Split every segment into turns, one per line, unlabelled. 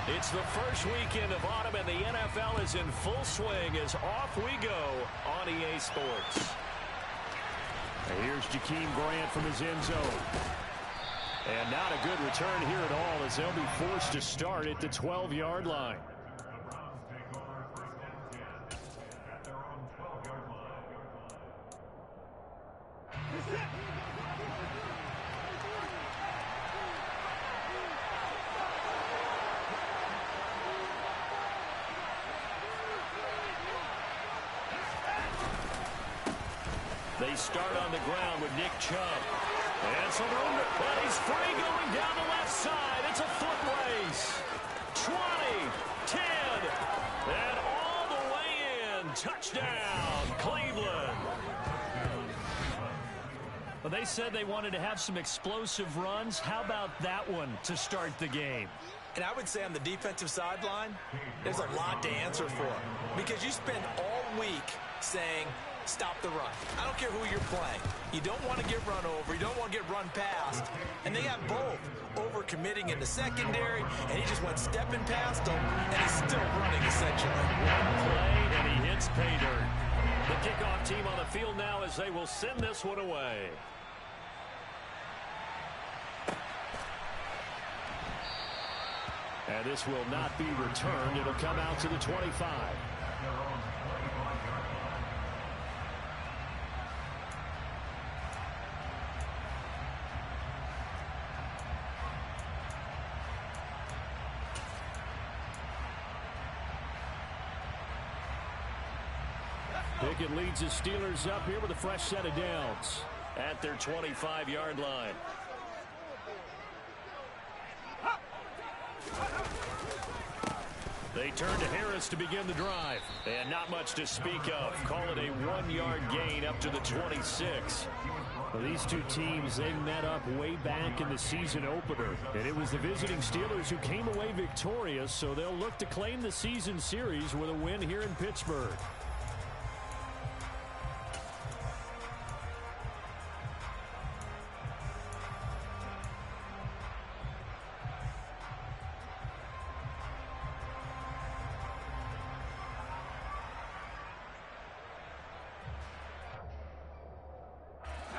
It's the first weekend of autumn, and the NFL is in full swing as off we go on EA Sports.
And here's Jakeem Grant from his end zone. And not a good return here at all as they'll be forced to start at the 12-yard line.
They start on the ground with Nick Chubb. And some room, but he's free going down the left side. It's a foot race. 20, 10, and all the way in. Touchdown, Cleveland.
Well, they said they wanted to have some explosive runs. How about that one to start the game?
And I would say on the defensive sideline, there's a lot to answer for. Because you spend all week saying, stop the run. I don't care who you're playing. You don't want to get run over. You don't want to get run past. And they got both over-committing in the secondary, and he just went stepping past them, and he's still running, essentially.
One play, and he hits pay dirt. The kickoff team on the field now as they will send this one away.
And this will not be returned. It'll come out to the 25. Pickett leads the Steelers up here with a fresh set of downs
at their 25-yard line. They turn to Harris to begin the drive. And not much to speak of. Call it a 1-yard gain up to the 26.
Well, these two teams, they met up way back in the season opener. And it was the visiting Steelers who came away victorious, so they'll look to claim the season series with a win here in Pittsburgh.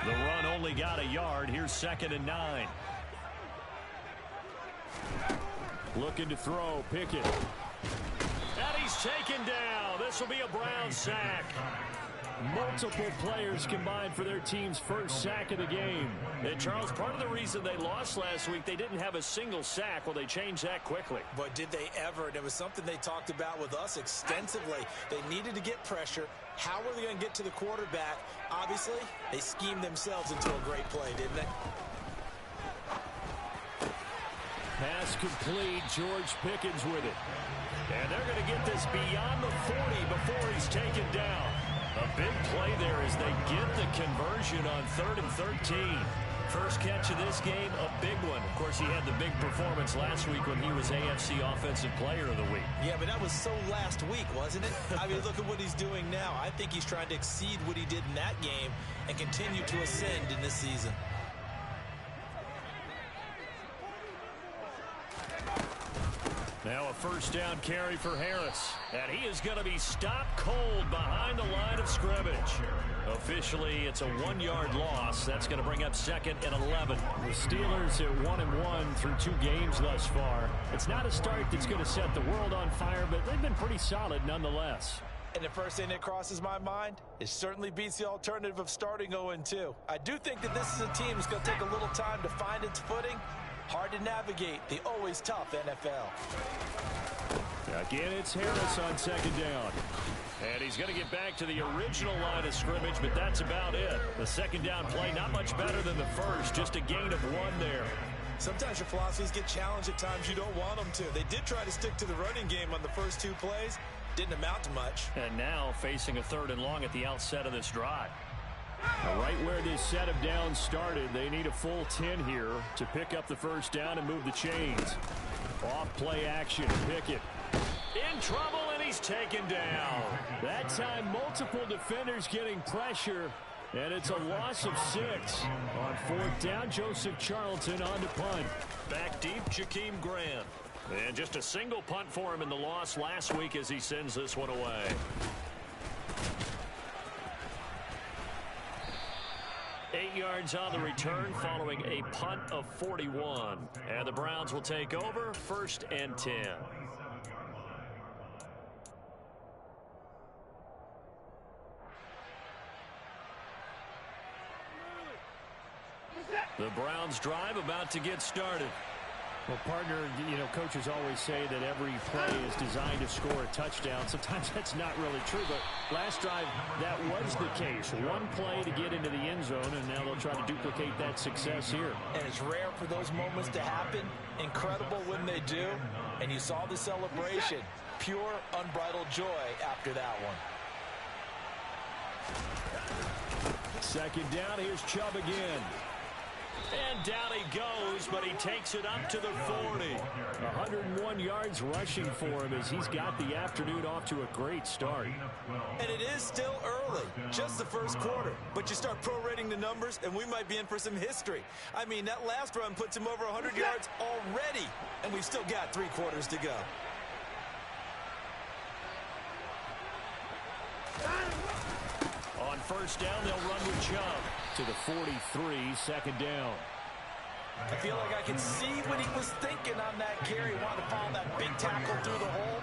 The run only got a yard. Here's 2nd and 9.
Looking to throw, Pickett.
And he's taken down. This will be a Brown sack.
Multiple players combined for their team's first sack of the game.
And, Charles, part of the reason they lost last week, they didn't have a single sack. Well, they changed that quickly.
But did they ever? And it was something they talked about with us extensively. They needed to get pressure. How were they going to get to the quarterback? Obviously, they schemed themselves into a great play, didn't they?
Pass complete. George Pickens with it.
And they're going to get this beyond the 40 before he's taken down. A big play there as they get the conversion on 3rd and 13. First catch of this game, a big one. Of course, he had the big performance last week when he was AFC Offensive Player of the Week.
Yeah, but that was so last week, wasn't it? I mean, look at what he's doing now. I think he's trying to exceed what he did in that game and continue to ascend in this season.
Now a first down carry for Harris. And he is going to be stopped cold behind the line of scrimmage. Officially, it's a 1-yard loss. That's going to bring up 2nd and 11.
The Steelers at 1-1 through 2 games thus far. It's not a start that's going to set the world on fire, but they've been pretty solid nonetheless.
And the first thing that crosses my mind, it certainly beats the alternative of starting 0-2. I do think that this is a team that's going to take a little time to find its footing. Hard to navigate the always tough NFL.
Again, it's Harris on 2nd down.
And he's going to get back to the original line of scrimmage, but that's about it. The 2nd down play, not much better than the first, just a gain of 1 there.
Sometimes your philosophies get challenged at times you don't want them to. They did try to stick to the running game on the first 2 plays. Didn't amount to much.
And now facing a 3rd and long at the outset of this drive.
Right where this set of downs started, they need a full 10 here to pick up the first down and move the chains. Off play action, Pickett.
In trouble, and he's taken down.
That time, multiple defenders getting pressure, and it's a loss of 6. On 4th down, Joseph Charlton on to punt.
Back deep, Jakeem Grant.
And just a single punt for him in the loss last week as he sends this one away. Eight yards on the return following a punt of 41. And the Browns will take over 1st and 10. The Browns drive about to get started.
Well, partner, coaches always say that every play is designed to score a touchdown. Sometimes that's not really true, but last drive, that was the case. One play to get into the end zone, and now they'll try to duplicate that success here. And
it's rare for those moments to happen. Incredible when they do. And you saw the celebration. Pure, unbridled joy after that one.
Second down, here's Chubb again. And down he goes, but he takes it up to the 40.
101 yards rushing for him as he's got the afternoon off to a great start.
And it is still early, just the first quarter. But you start prorating the numbers, and we might be in for some history. I mean, that last run puts him over 100 yards already, and we've still got 3 quarters to go.
On first down, they'll run with Chubb.
To the 43, second down.
I feel like I can see what he was thinking on that carry. Wanted to follow that big tackle through the hole.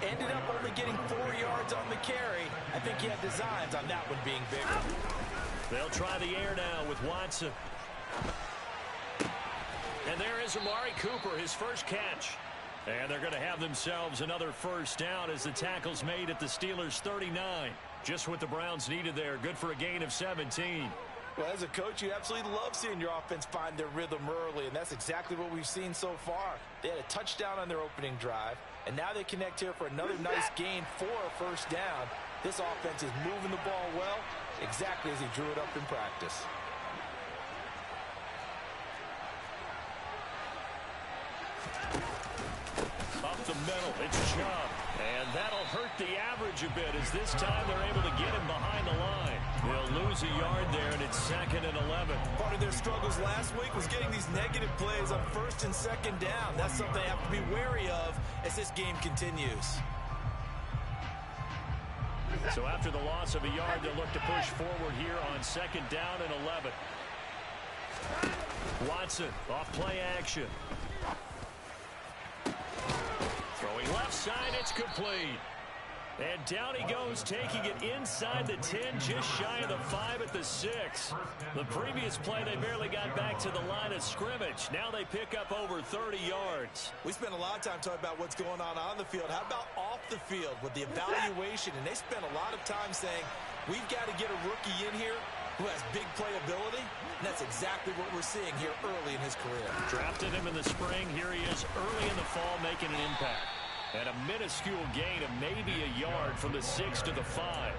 Ended up only getting 4 yards on the carry. I think he had designs on that one being bigger.
They'll try the air now with Watson. And there is Amari Cooper, his first catch. And they're going to have themselves another first down as the tackle's made at the Steelers' 39. Just what the Browns needed there. Good for a gain of 17.
Well, as a coach, you absolutely love seeing your offense find their rhythm early, and that's exactly what we've seen so far. They had a touchdown on their opening drive, and now they connect here for another nice gain for a first down. This offense is moving the ball well, exactly as he drew it up in practice.
Up the middle, it's Chubb. And that'll hurt the average a bit as this time they're able to get him behind the line. They'll lose a yard there, and it's 2nd and 11.
Part of their struggles last week was getting these negative plays on 1st and 2nd down. That's something they have to be wary of as this game continues.
So after the loss of a yard, they'll look to push forward here on 2nd down and 11. Watson off play action. Throwing left side, it's complete. And down he goes, taking it inside the 10, just shy of the 5 at the 6. The previous play, they barely got back to the line of scrimmage. Now they pick up over 30 yards.
We spent a lot of time talking about what's going on the field. How about off the field with the evaluation? And they spent a lot of time saying, we've got to get a rookie in here who has big playability. And that's exactly what we're seeing here early in his career.
Drafted him in the spring. Here he is early in the fall making an impact. And a minuscule gain of maybe a yard from the 6 to the 5.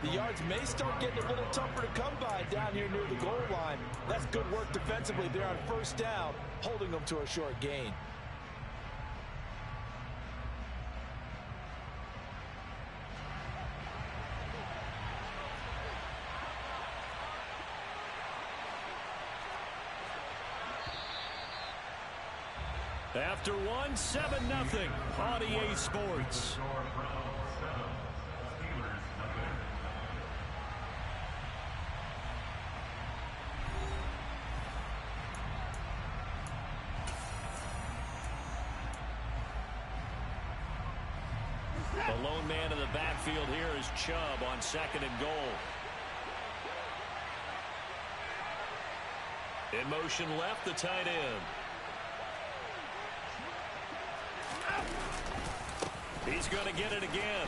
The yards may start getting a little tougher to come by down here near the goal line. That's good work defensively there on first down, holding them to a short gain.
After one, 7-0 on EA Sports. The lone man in the backfield here is Chubb on 2nd and goal. In motion left, the tight end. He's going to get it again.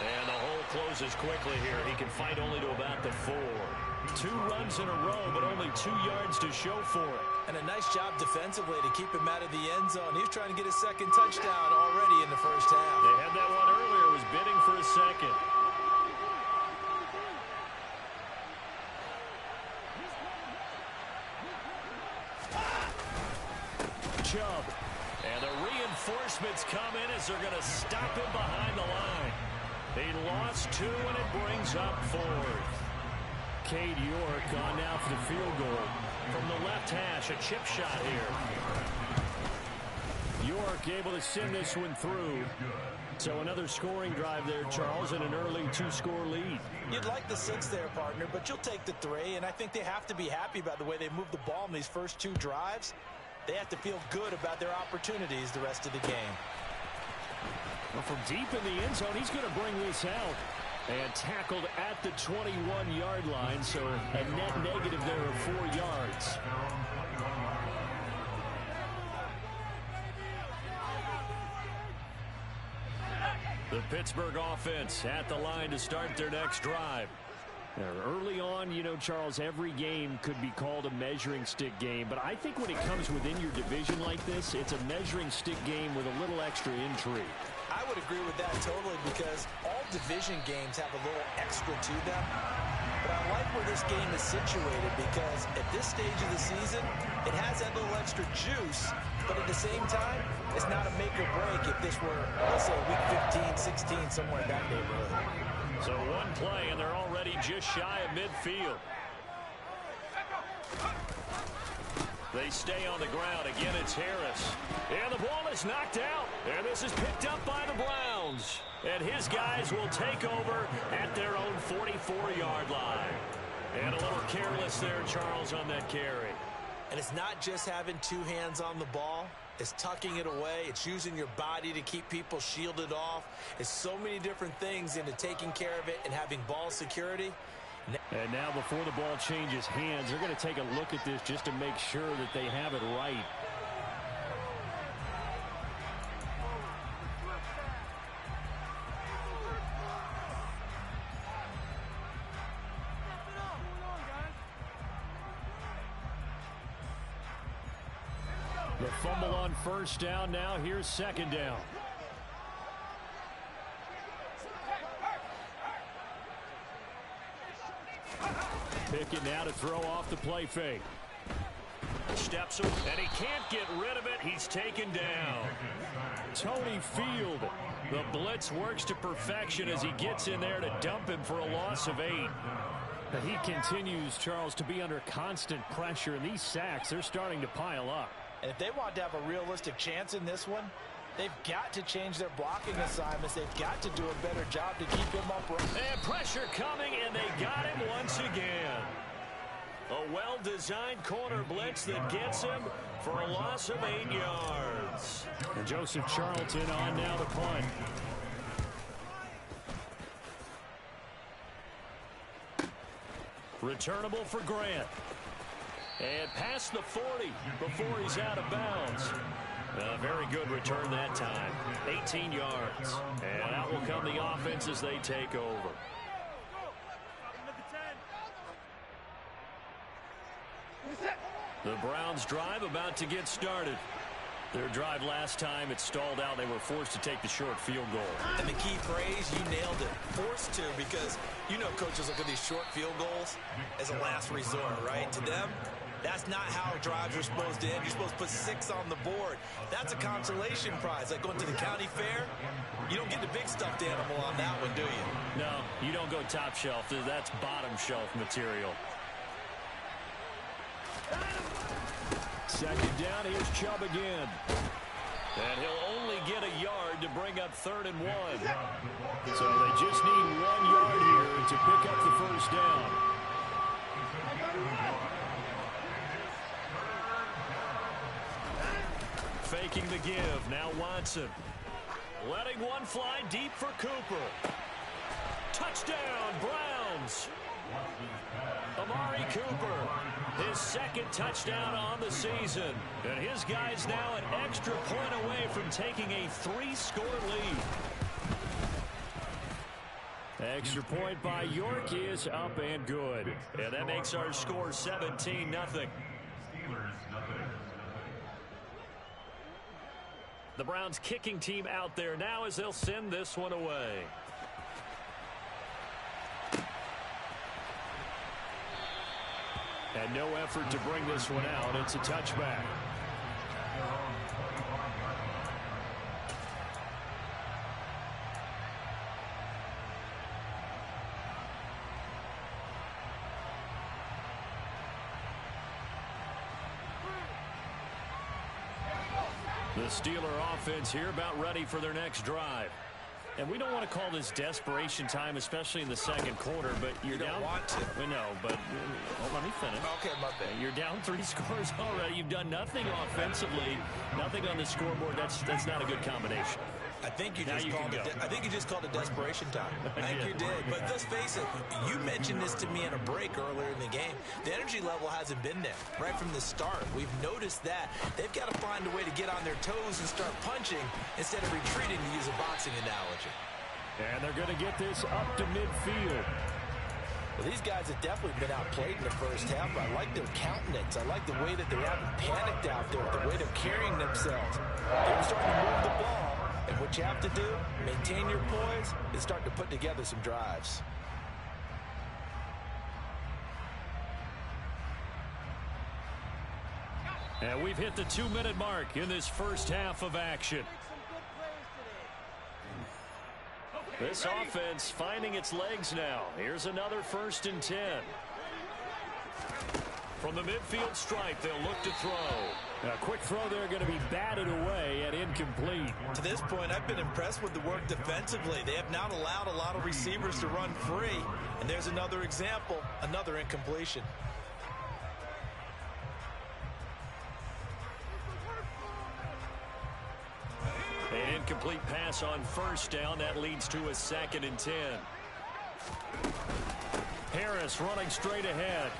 And the hole closes quickly here. He can fight only to about the 4. 2 runs in a row, but only 2 yards to show for it.
And a nice job defensively to keep him out of the end zone. He's trying to get his 2nd touchdown already in the first half.
They had that one earlier. Was bidding for a 2nd. Chubb. And the reinforcements come in as they're going to stop him behind the line. He lost 2, and it brings up 4th.
Cade York on now for the field goal.
From the left hash, a chip shot here.
York able to send this one through. So another scoring drive there, Charles, and an early 2-score lead.
You'd like the 6 there, partner, but you'll take the 3, and I think they have to be happy about the way they moved the ball in these first 2 drives. They have to feel good about their opportunities the rest of the game.
Well, from deep in the end zone, he's going to bring this out. And tackled at the 21-yard line, so a net negative there of 4 yards.
The Pittsburgh offense at the line to start their next drive.
Early on, you know, Charles, every game could be called a measuring stick game. But I think when it comes within your division like this, it's a measuring stick game with a little extra intrigue.
I would agree with that totally because all division games have a little extra to them. But I like where this game is situated because at this stage of the season, it has that little extra juice. But at the same time, it's not a make or break if this were, let's say, week 15, 16, somewhere in that neighborhood.
So one play, and they're already just shy of midfield. They stay on the ground. Again, it's Harris. And the ball is knocked out. And this is picked up by the Browns. And his guys will take over at their own 44-yard line. And a little careless there, Charles, on that carry.
And it's not just having 2 hands on the ball. It's tucking it away. It's using your body to keep people shielded off. It's so many different things into taking care of it and having ball security.
And now before the ball changes hands, they're going to take a look at this just to make sure that they have it right. The fumble on first down. Now here's second down. Pickett now to throw off the play fake.
Steps him, and he can't get rid of it. He's taken down.
Tony Field.
The blitz works to perfection as he gets in there to dump him for a loss of 8.
He continues, Charles, to be under constant pressure, and these sacks, they're starting to pile up.
And if they want to have a realistic chance in this one, they've got to change their blocking assignments. They've got to do a better job to keep him upright.
And pressure coming, and they got him once again. A well-designed corner blitz that gets him for a loss of 8 yards.
And Joseph Charlton on now to punt.
Returnable for Grant. And past the 40 before he's out of bounds. A very good return that time. 18 yards. And out will come the offense as they take over. The Browns drive about to get started. Their drive last time, it stalled out. They were forced to take the short field goal.
And the key phrase, you nailed it. Forced to, because you know coaches look at these short field goals as a last resort, right? To them, that's not how drives are supposed to end. You're supposed to put 6 on the board. That's a consolation prize. Like going to the county fair, you don't get the big stuffed animal on that one, do you?
No, you don't go top shelf. That's bottom shelf material.
Second down, here's Chubb again.
And he'll only get a yard to bring up 3rd and 1.
So they just need 1 yard here to pick up the first down.
Faking the give. Now Watson. Letting one fly deep for Cooper. Touchdown, Browns. Amari Cooper, his 2nd touchdown on the season. And his guys now an extra point away from taking a 3-score lead.
Extra point by York is up and good.
And that makes our score 17-0. The Browns kicking team out there now as they'll send this one away.
And no effort to bring this one out. It's a touchback.
The Steeler offense here about ready for their next drive. And we don't want to call this desperation time, especially in the second quarter, but you're down.
You don't want to.
We know, but let me finish.
Okay, my bad.
You're down 3 scores already. You've done nothing offensively, nothing on the scoreboard. That's not a good combination.
I think you just called it desperation time. I think you did. But let's face it, you mentioned this to me in a break earlier in the game. The energy level hasn't been there right from the start. We've noticed that. They've got to find a way to get on their toes and start punching instead of retreating, to use a boxing analogy.
And they're going to get this up to midfield.
Well, these guys have definitely been outplayed in the first half. I like their countenance. I like the way that they haven't panicked out there, the way they're carrying themselves. They're starting to move the ball. And what you have to do, maintain your poise, and start to put together some drives.
And we've hit the 2-minute mark in this first half of action. This offense finding its legs now. Here's another 1st and 10. From the midfield stripe, they'll look to throw.
A quick throw there going to be batted away and incomplete.
To this point, I've been impressed with the work defensively. They have not allowed a lot of receivers to run free. And there's another example, another incompletion.
An incomplete pass on 1st down. That leads to a 2nd and 10. Harris running straight ahead.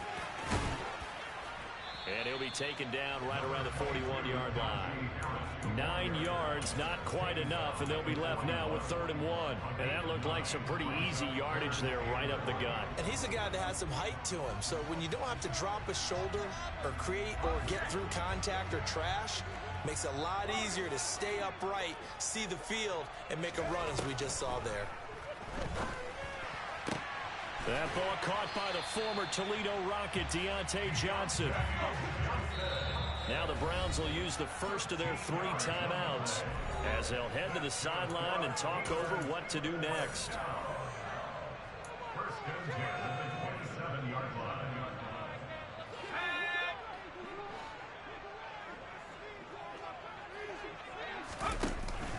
And he'll be taken down right around the 41-yard line. 9 yards, not quite enough, and they'll be left now with 3rd and 1. And that looked like some pretty easy yardage there right up the gut.
And he's a guy that has some height to him, so when you don't have to drop a shoulder or create or get through contact or trash, makes it a lot easier to stay upright, see the field, and make a run as we just saw there.
That ball caught by the former Toledo Rocket, Deontay Johnson. Now the Browns will use the first of their 3 timeouts as they'll head to the sideline and talk over what to do next.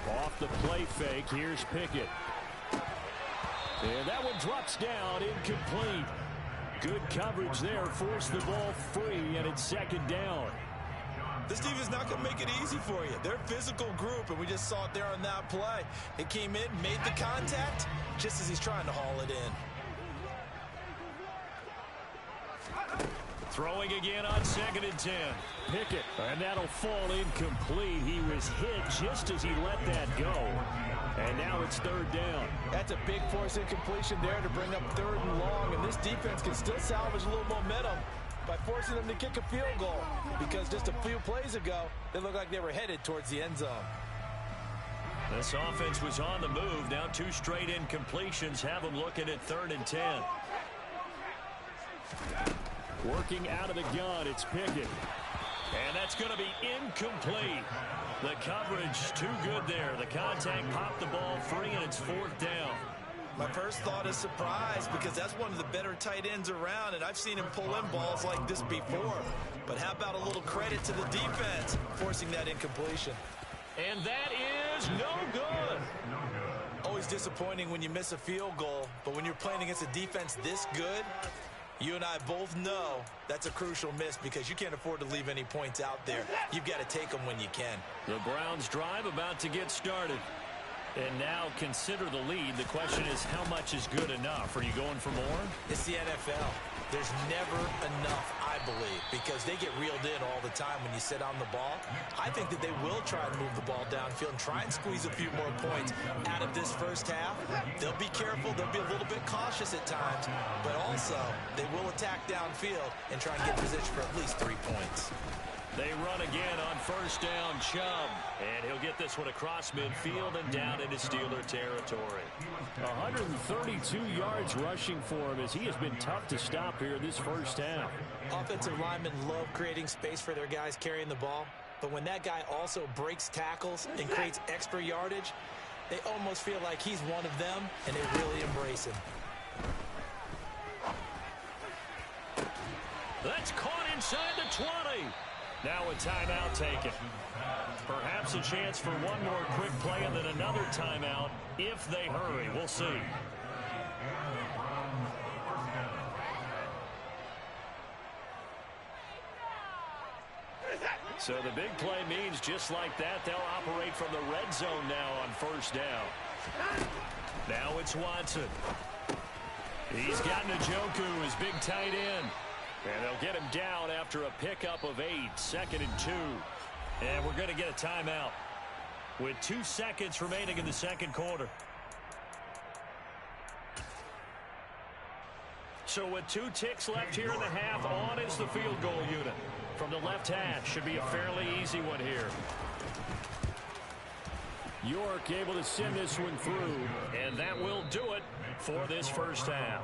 Off the play fake, here's Pickett. And that one drops down, incomplete. Good coverage there, forced the ball free, and it's 2nd down.
This team is not going to make it easy for you. They're a physical group, and we just saw it there on that play. It came in, made the contact, just as he's trying to haul it in.
Throwing again on 2nd and 10.
Pickett, and that'll fall incomplete. He was hit just as he let that go. And now it's 3rd down.
That's a big force incompletion there to bring up 3rd and long, and this defense can still salvage a little momentum by forcing them to kick a field goal, because just a few plays ago, they looked like they were headed towards the end zone.
This offense was on the move. Now 2 straight incompletions have them looking at 3rd and 10.
Working out of the gun, it's Pickett.
And that's going to be incomplete. The coverage too good there. The contact popped the ball free, and it's 4th down.
My first thought is surprise, because that's one of the better tight ends around, and I've seen him pull in balls like this before. But how about a little credit to the defense forcing that incompletion?
And that is no good.
Always disappointing when you miss a field goal, but when you're playing against a defense this good, you and I both know that's a crucial miss, because you can't afford to leave any points out there. You've got to take them when you can.
The Browns drive about to get started. And now consider the lead. The question is, how much is good enough? Are you going for more?
It's the NFL. There's never enough, I believe, because they get reeled in all the time when you sit on the ball. I think that they will try and move the ball downfield and try and squeeze a few more points out of this first half. They'll be careful. They'll be a little bit cautious at times, but also they will attack downfield and try and get position for at least 3 points.
They run again on 1st down, Chubb. And he'll get this one across midfield and down into Steeler territory.
132 yards rushing for him, as he has been tough to stop here this first half.
Offensive linemen love creating space for their guys carrying the ball. But when that guy also breaks tackles and creates extra yardage, they almost feel like he's one of them, and they really embrace him.
That's caught inside the 20. Now a timeout taken. Perhaps a chance for one more quick play and then another timeout if they hurry. We'll see. So the big play means just like that, they'll operate from the red zone now on first down. Now it's Watson. He's got Njoku, his big tight end. And they'll get him down after a pickup of 8, 2nd and 2. And we're going to get a timeout with 2 seconds remaining in the second quarter. So with 2 ticks left here in the half, on is the field goal unit. From the left hash, should be a fairly easy one here.
York able to send this one through.
And that will do it for this first half.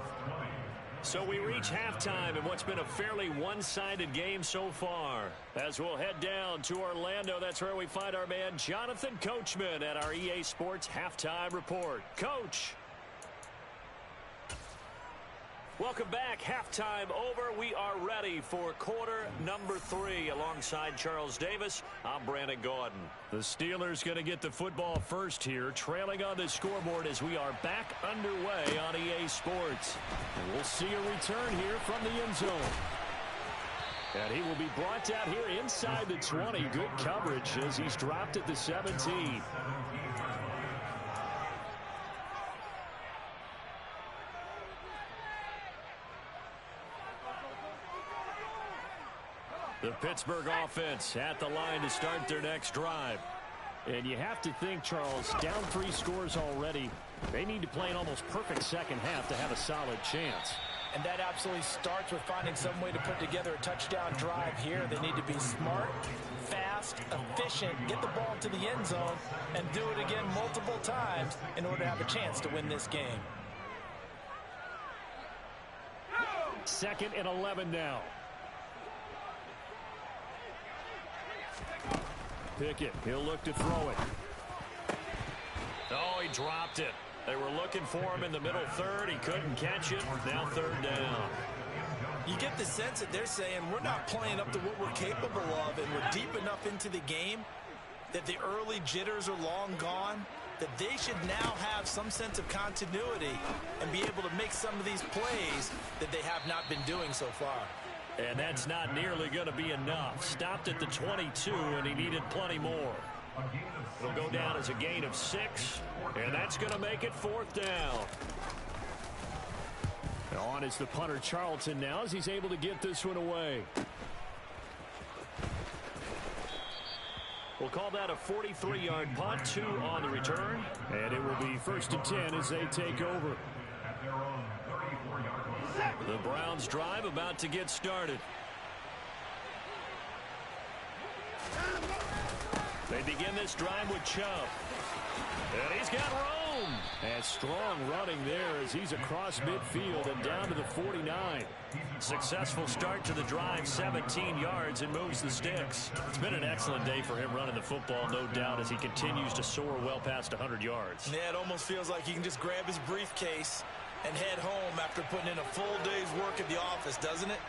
So we reach halftime in what's been a fairly one-sided game so far. As we'll head down to Orlando, that's where we find our man Jonathan Coachman at our EA Sports Halftime Report. Coach. Welcome back. Halftime over. We are ready for quarter number 3. Alongside Charles Davis, I'm Brandon Gaudin.
The Steelers going to get the football first here, trailing on the scoreboard as we are back underway on EA Sports. And we'll see a return here from the end zone. And he will be brought down here inside the 20. Good coverage as he's dropped at the 17.
The Pittsburgh offense at the line to start their next drive.
And you have to think, Charles, down 3 scores already. They need to play an almost perfect second half to have a solid chance.
And that absolutely starts with finding some way to put together a touchdown drive here. They need to be smart, fast, efficient, get the ball to the end zone, and do it again multiple times in order to have a chance to win this game.
2nd and 11 now. Pickett, he'll look to throw it.
Oh, he dropped it. They were looking for him in the middle third. He couldn't catch it. Now 3rd down.
You get the sense that they're saying we're not playing up to what we're capable of, and we're deep enough into the game that the early jitters are long gone, that they should now have some sense of continuity and be able to make some of these plays that they have not been doing so far.
And that's not nearly going to be enough. Stopped at the 22, and he needed plenty more. It'll go down as a gain of 6, and that's going to make it 4th down.
On is the punter Charlton now as he's able to get this one away.
We'll call that a 43-yard punt, 2 on the return.
And it will be 1st and 10 as they take over.
The Browns drive about to get started. They begin this drive with Chubb. And he's got room.
And strong running there as he's across midfield and down to the 49.
Successful start to the drive, 17 yards, and moves the sticks. It's been an excellent day for him running the football, no doubt, as he continues to soar well past 100 yards.
Yeah, it almost feels like he can just grab his briefcase and head home after putting in a full day's work at the office, doesn't it?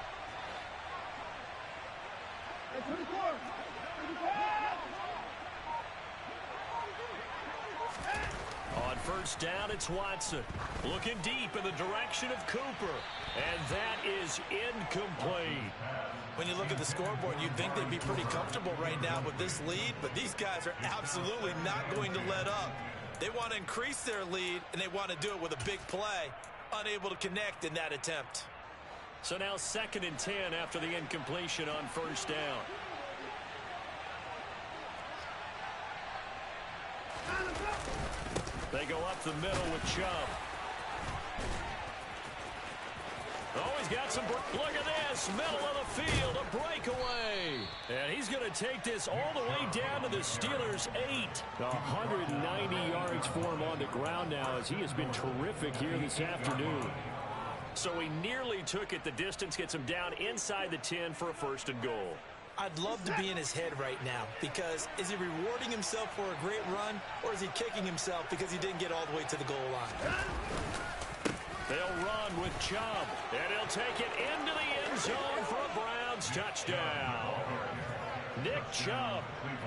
On 1st down, it's Watson. Looking deep in the direction of Cooper. And that is incomplete.
When you look at the scoreboard, you'd think they'd be pretty comfortable right now with this lead, but these guys are absolutely not going to let up. They want to increase their lead, and they want to do it with a big play. Unable to connect in that attempt.
So now 2nd and 10 after the incompletion on 1st down. They go up the middle with Chubb. Oh, he's got some... Look at this. Middle of the field. A breakaway. And he's going to take this all the way down to the Steelers' 8.
190 yards for him on the ground now as he has been terrific here this afternoon.
So he nearly took it the distance, gets him down inside the 10 for a 1st and goal.
I'd love to be in his head right now, because is he rewarding himself for a great run, or is he kicking himself because he didn't get all the way to the goal line?
They'll run with Chubb, and he'll take it into the end zone for a Browns touchdown. Nick Chubb,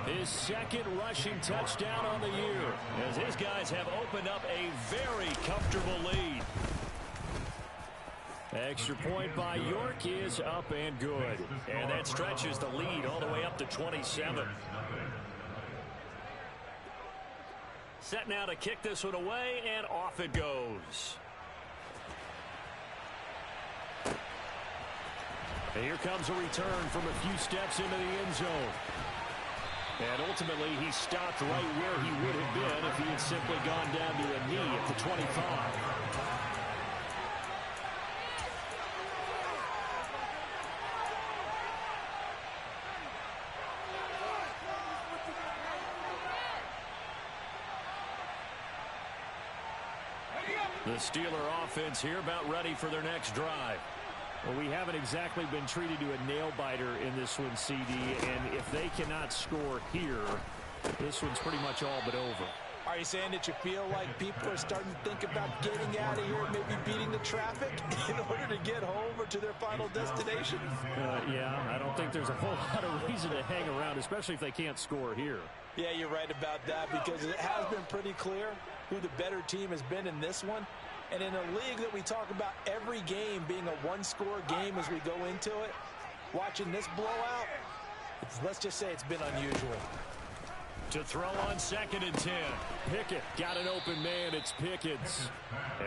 his second rushing touchdown on the year, as his guys have opened up a very comfortable lead. Extra point by York is up and good. And that stretches the lead all the way up to 27. Set now to kick this one away, and off it goes. And here comes a return from a few steps into the end zone. And ultimately, he stopped right where he would have been if he had simply gone down to a knee at the 25. The Steeler offense here about ready for their next drive. Well, we haven't exactly been treated to a nail-biter in this one, CD, and if they cannot score here, this one's pretty much all but over.
Are you saying that you feel like people are starting to think about getting out of here, maybe beating the traffic in order to get home or to their final destination?
Yeah, I don't think there's a whole lot of reason to hang around, especially if they can't score here.
Yeah, you're right about that, because it has been pretty clear who the better team has been in this one. And in a league that we talk about every game being a one-score game as we go into it, watching this blowout, let's just say it's been unusual.
To throw on 2nd and 10. Pickett got an open man. It's Pickens.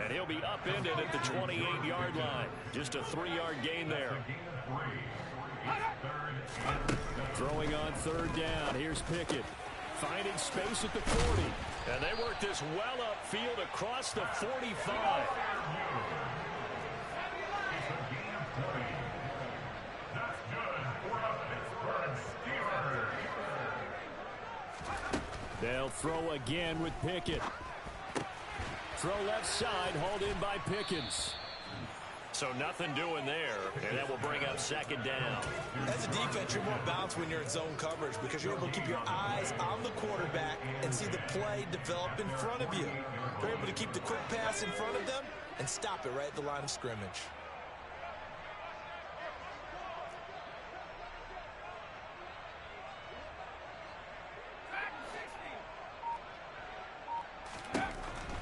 And he'll be upended at the 28-yard line. Just a 3-yard gain there. Throwing on 3rd down. Here's Pickett. Finding space at the 40. And they work this well upfield across the 45. They'll throw again with Pickett. Throw left side, hauled in by Pickens. So nothing doing there, and that will bring up 2nd down.
As a defense, you're more balanced when you're in zone coverage because you're able to keep your eyes on the quarterback and see the play develop in front of you. You're able to keep the quick pass in front of them and stop it right at the line of scrimmage.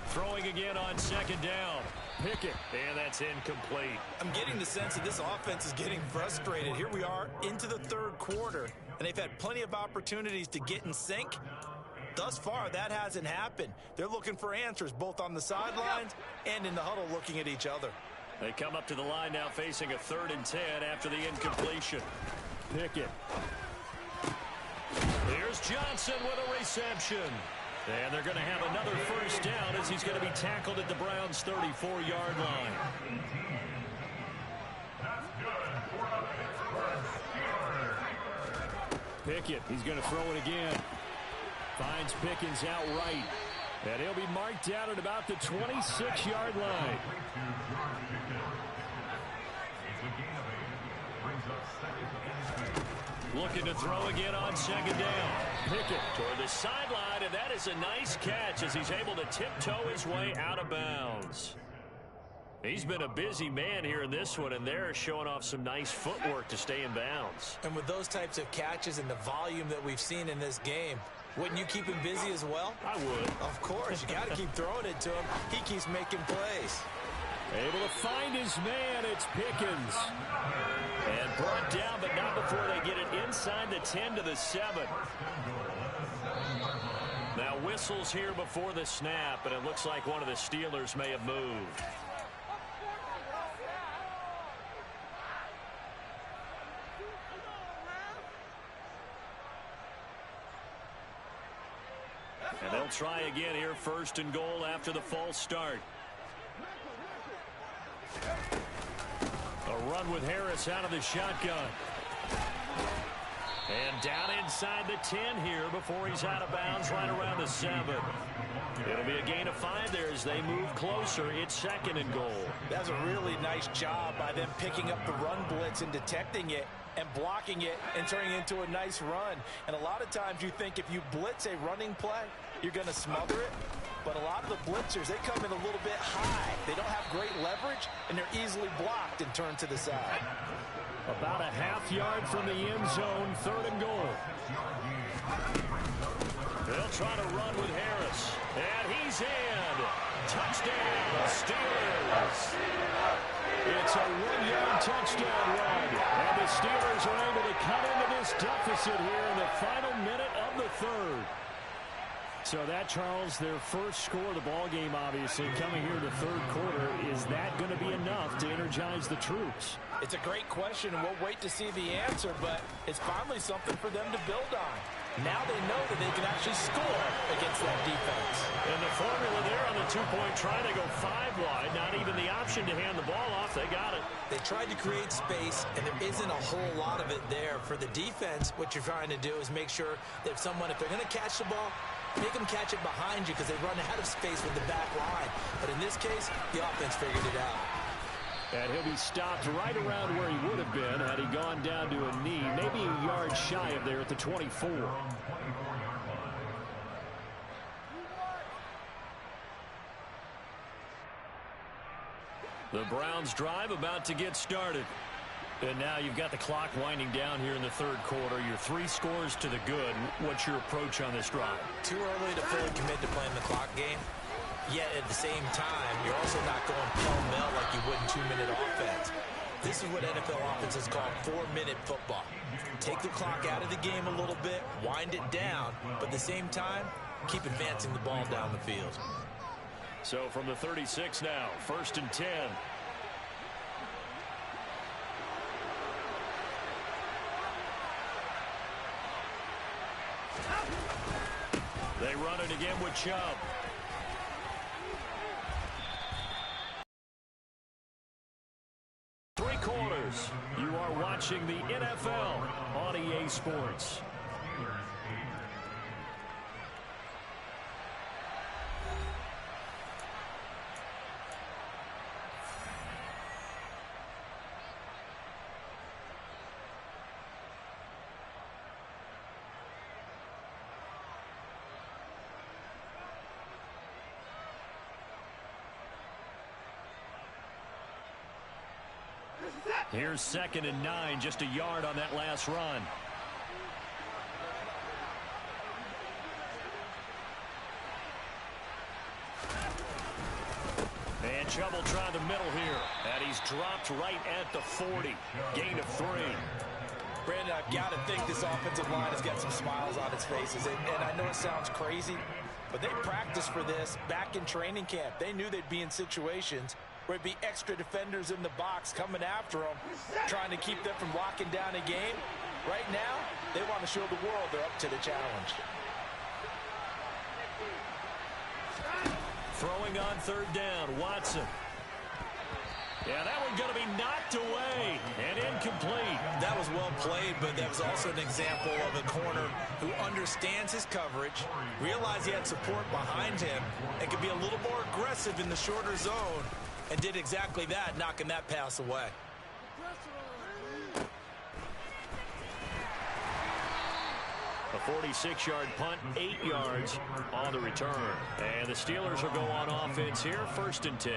Throwing again on 2nd down. Pickett, and that's incomplete.
I'm getting the sense that this offense is getting frustrated. Here we are into the 3rd quarter, and they've had plenty of opportunities to get in sync. Thus far, that hasn't happened. They're looking for answers both on the sidelines and in the huddle looking at each other.
They come up to the line now facing a 3rd and 10 after the incompletion. Pickett. Here's Johnson with a reception. And they're going to have another 1st down as he's going to be tackled at the Browns' 34-yard line. Pickett, he's going to throw it again. Finds Pickens out right. And he'll be marked down at about the 26-yard line. Looking to throw again on 2nd down. Pickett toward the sideline, and that is a nice catch as he's able to tiptoe his way out of bounds. He's been a busy man here in this one, and they're showing off some nice footwork to stay in bounds.
And with those types of catches and the volume that we've seen in this game, wouldn't you keep him busy as well?
I would.
Of course. You got to keep throwing it to him. He keeps making plays.
Able to find his man. It's Pickens. And brought down, but not before they get it inside the 10 to the 7. Now whistles here before the snap, and it looks like one of the Steelers may have moved. And they'll try again here, 1st and goal after the false start. A run with Harris out of the shotgun. And down inside the 10 here before he's out of bounds right around the 7. It'll be a gain of 5 there as they move closer. It's 2nd and goal.
That's a really nice job by them picking up the run blitz and detecting it and blocking it and turning it into a nice run. And a lot of times you think if you blitz a running play, you're going to smother it. But a lot of the blitzers, they come in a little bit high. They don't have great leverage, and they're easily blocked and turned to the side.
About a half yard from the end zone, 3rd and goal. try to run with Harris. And he's in. Touchdown, Steelers. It's a 1-yard touchdown run. And the Steelers are able to cut into this deficit here in the final minute of the third. So that, Charles, their first score of the ball game, obviously, coming here in the third quarter. Is that going to be enough to energize the troops?
It's a great question, and we'll wait to see the answer, but it's finally something for them to build on. Now they know that they can actually score against that defense.
And the formula there on the two-point try, they go 5 wide. Not even the option to hand the ball off. They got it.
They tried to create space, and there isn't a whole lot of it there. For the defense, what you're trying to do is make sure that if they're going to catch the ball, make them catch it behind you because they run out of space with the back line. But in this case, the offense figured it out.
And he'll be stopped right around where he would have been had he gone down to a knee, maybe a yard shy of there at the 24.
The Browns drive about to get started. And now you've got the clock winding down here in the third quarter. Your 3 scores to the good. What's your approach on this drive?
Too early to fully commit to playing the clock game. Yet at the same time, you're also not going pell-mell like you would in 2-minute offense. This is what NFL offenses call 4-minute football. Take the clock out of the game a little bit, wind it down, but at the same time, keep advancing the ball down the field.
So from the 36 now, 1st and 10. They run it again with Chubb. Three-quarters. You are watching the NFL on EA Sports. Here's 2nd and 9, just a yard on that last run. And Chubb will try the middle here. And he's dropped right at the 40. Gain of 3.
Brandon, I've got to think this offensive line has got some smiles on its faces. And I know it sounds crazy, but they practiced for this back in training camp. They knew they'd be in situations where it'd be extra defenders in the box coming after them, trying to keep them from locking down a game. Right now, they want to show the world they're up to the challenge.
Throwing on 3rd down, Watson. Yeah, that one going to be knocked away and incomplete.
That was well played, but that was also an example of a corner who understands his coverage, realized he had support behind him, and could be a little more aggressive in the shorter zone, and did exactly that, knocking that pass away.
A 46-yard punt, 8 yards on the return. And the Steelers will go on offense here, 1st and 10.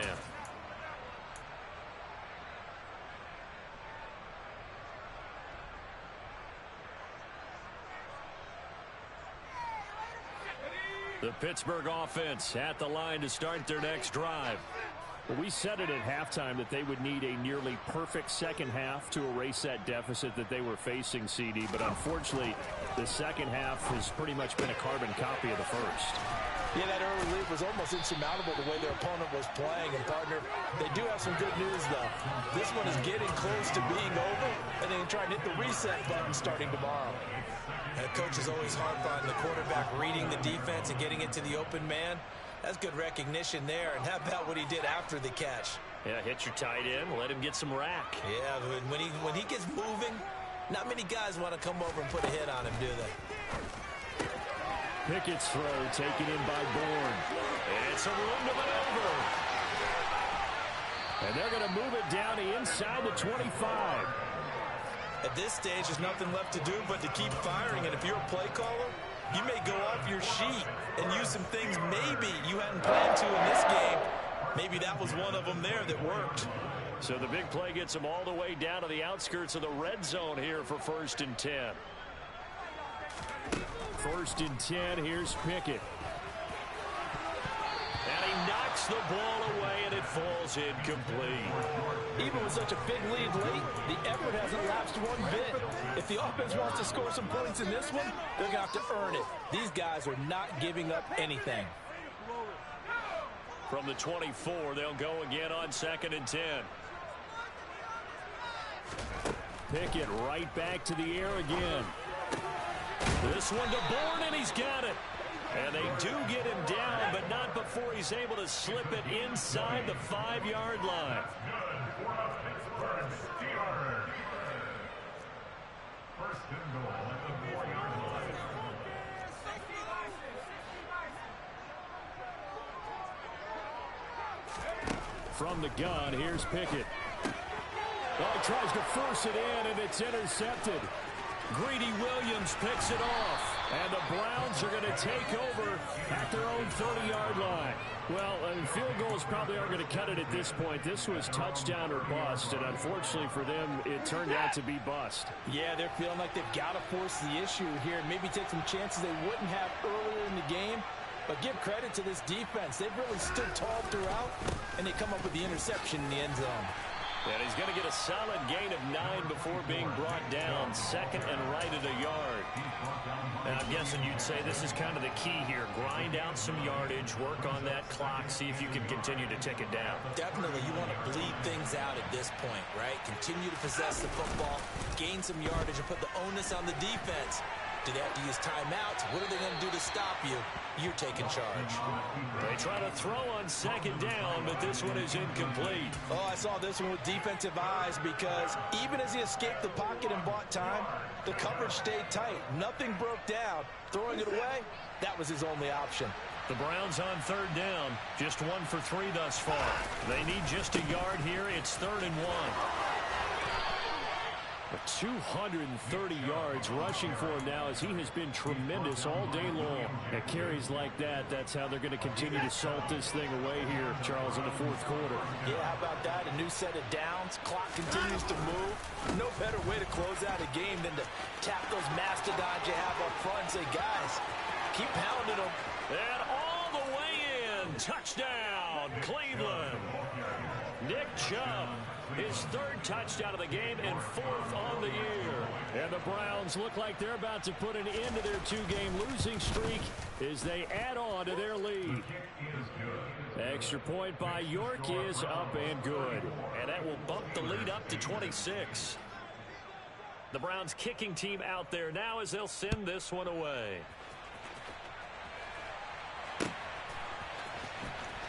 The Pittsburgh offense at the line to start their next drive.
Well, we said it at halftime that they would need a nearly perfect second half to erase that deficit that they were facing, CD. But unfortunately, the second half has pretty much been a carbon copy of the first.
Yeah, that early lead was almost insurmountable the way their opponent was playing. And, partner, they do have some good news, though. This one is getting close to being over, and they can try and hit the reset button starting tomorrow. And the coach is always hard on the quarterback reading the defense and getting it to the open man. That's good recognition there. And how about what he did after the catch?
Yeah, hit your tight end, let him get some rack.
Yeah, when he gets moving, not many guys want to come over and put a hit on him, do they?
Pickett's throw taken in by Bourne.
It's a room to maneuver.
And they're going to move it down to inside the 25.
At this stage, there's nothing left to do but to keep firing. And if you're a play caller, you may go off your sheet and use some things maybe you hadn't planned to in this game. Maybe that was one of them there that worked.
So the big play gets them all the way down to the outskirts of the red zone here for 1st and 10.
1st and 10. Here's Pickett.
And he knocks the ball away, and it falls incomplete.
Even with such a big lead late, the effort hasn't lapsed one bit. If the offense wants to score some points in this one, they're going to have to earn it. These guys are not giving up anything.
From the 24, they'll go again on 2nd and 10.
Pickett right back to the air again.
This one to Bourne, and he's got it. And they do get him down, but not before he's able to slip it inside the 5-yard line.
From the gun, here's Pickett. Oh, he tries to force it in, and it's intercepted.
Greedy Williams picks it off.
And the Browns are going to take over at their own 30-yard line. Well, field goals probably aren't going to cut it at this point. This was touchdown or bust, and unfortunately for them, it turned out to be bust.
Yeah, they're feeling like they've got to force the issue here and maybe take some chances they wouldn't have earlier in the game. But give credit to this defense. They've really stood tall throughout, and they come up with the interception in the end zone.
And he's going to get a solid gain of 9 before being brought down. 2nd and right at a yard.
And I'm guessing you'd say this is kind of the key here. Grind out some yardage, work on that clock, see if you can continue to tick it down.
Definitely, you want to bleed things out at this point, right? Continue to possess the football, gain some yardage, and put the onus on the defense. Do they have to use timeouts? What are they going to do to stop you? You're taking charge.
They try to throw on 2nd down, but this one is incomplete.
Oh, I saw this one with defensive eyes because even as he escaped the pocket and bought time, the coverage stayed tight. Nothing broke down. Throwing it away, that was his only option.
The Browns on 3rd down. Just 1 for 3 thus far. They need just a yard here. It's 3rd and 1.
230 yards rushing for him now as he has been tremendous all day long. At carries like that, that's how they're going to continue to salt this thing away here, Charles, in the 4th quarter.
Yeah, how about that? A new set of downs. Clock continues to move. No better way to close out a game than to tap those mastodons you have up front and say, guys, keep pounding them.
And all the way in. Touchdown, Cleveland. Nick Chubb. His 3rd touchdown of the game and 4th on the year. And the Browns look like they're about to put an end to their 2-game losing streak as they add on to their lead. Extra point by York is up and good.
And that will bump the lead up to 26. The Browns kicking team out there now as they'll send this one away.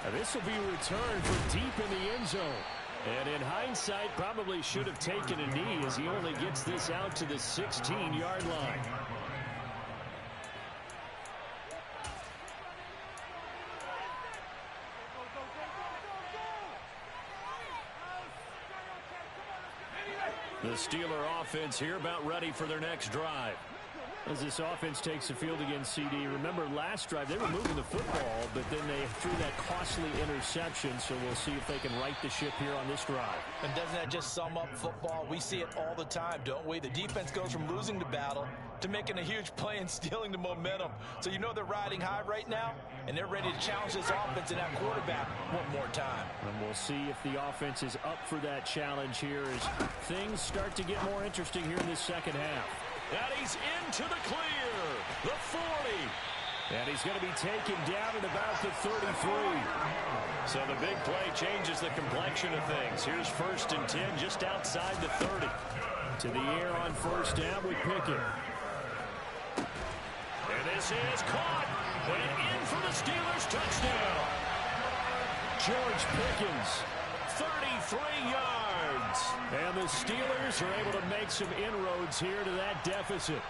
Now this will be returned from deep in the end zone. And in hindsight, probably should have taken a knee as he only gets this out to the 16-yard line. The Steeler offense here about ready for their next drive. As this offense takes the field against CD, remember last drive they were moving the football, but then they threw that costly interception, so we'll see if they can right the ship here on this drive.
And doesn't that just sum up football? We see it all the time, don't we? The defense goes from losing the battle to making a huge play and stealing the momentum. So you know they're riding high right now, and they're ready to challenge this offense and that quarterback one more time.
And we'll see if the offense is up for that challenge here as things start to get more interesting here in this 2nd half.
And he's into the clear. The 40.
And he's going to be taken down at about the 33.
So the big play changes the complexion of things. Here's 1st and 10 just outside the 30.
To the air on 1st down with Pickett.
And this is caught. And in for the Steelers touchdown.
George Pickens.
33 yards.
And the Steelers are able to make some inroads here to that deficit.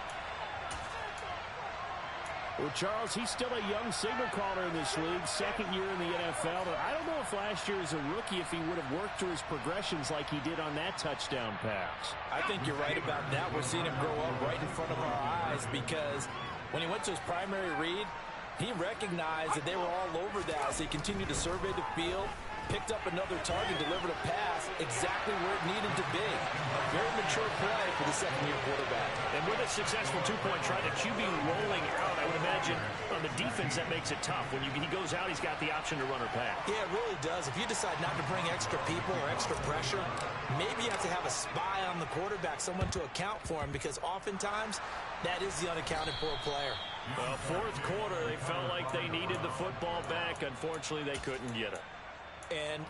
Well, Charles, he's still a young signal caller in this league, 2nd year in the NFL. But I don't know if last year as a rookie if he would have worked through his progressions like he did on that touchdown pass.
I think you're right about that. We're seeing him grow up right in front of our eyes because when he went to his primary read, he recognized that they were all over that as he continued to survey the field, picked up another target, delivered a pass exactly where it needed to be. A very mature play for the 2nd-year quarterback.
And with a successful 2-point try, the QB rolling out, I
imagine on the defense that makes it tough. When he goes out, he's got the option to run or pass.
Yeah, it really does. If you decide not to bring extra people or extra pressure, maybe you have to have a spy on the quarterback, someone to account for him, because oftentimes that is the unaccounted for player.
Well, fourth quarter, they felt like they needed the football back. Unfortunately, they couldn't get it.
And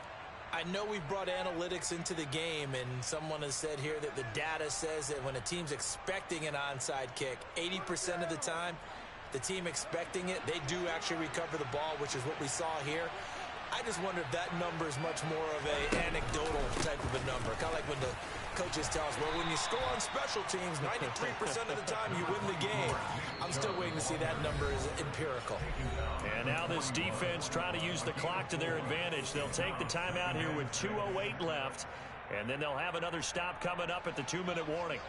I know we've brought analytics into the game, and someone has said here that the data says that when a team's expecting an onside kick, 80% of the time, the team expecting it, they do actually recover the ball, which is what we saw here. I just wonder if that number is much more of an anecdotal type of a number. Kind of like when the coaches tell us, well, when you score on special teams, 93% of the time you win the game. I'm still waiting to see that number is empirical.
And now this defense trying to use the clock to their advantage. They'll take the timeout here with 2:08 left, and then they'll have another stop coming up at the 2-minute warning.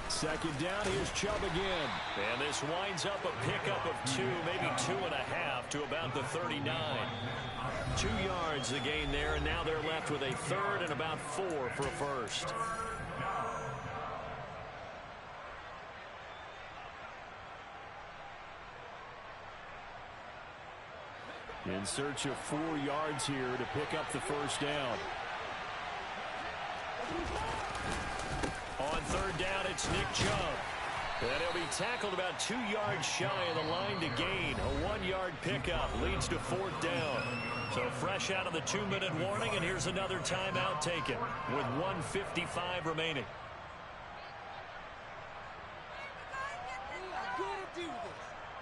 Second down, here's Chubb again. And this winds up a pickup of 2, maybe 2.5 to about the 39. 2 yards the gain there, and now they're left with a third and about 4 for a first. In search of 4 yards here to pick up the first down. On third down, it's Nick Chubb. And he'll be tackled about 2 yards shy of the line to gain. A 1-yard pickup leads to fourth down. So fresh out of the 2-minute warning, and here's another timeout taken with 1:55 remaining.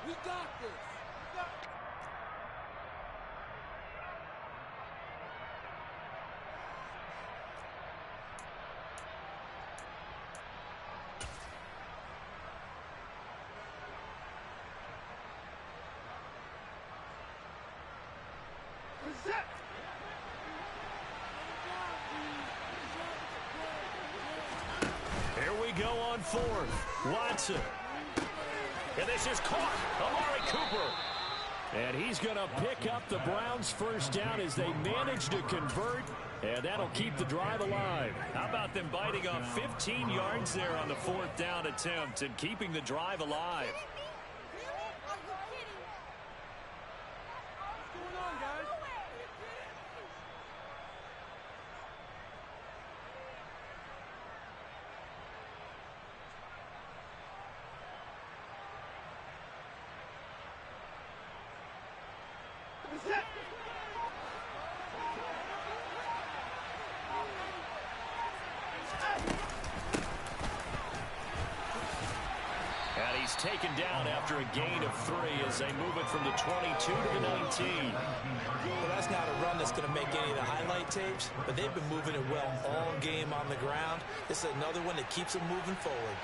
We got this.
Here we go on fourth. Watson. And this is caught. Amari Cooper. And he's going to pick up the Browns' first down as they manage to convert. And that'll keep the drive alive. How about them biting off 15 yards there on the fourth down attempt and keeping the drive alive? And he's taken down after a gain of 3 as they move it from the 22 to the 19.
Well, that's not a run that's going to make any of the highlight tapes, but they've been moving it well all game on the ground. This is another one that keeps them moving forward.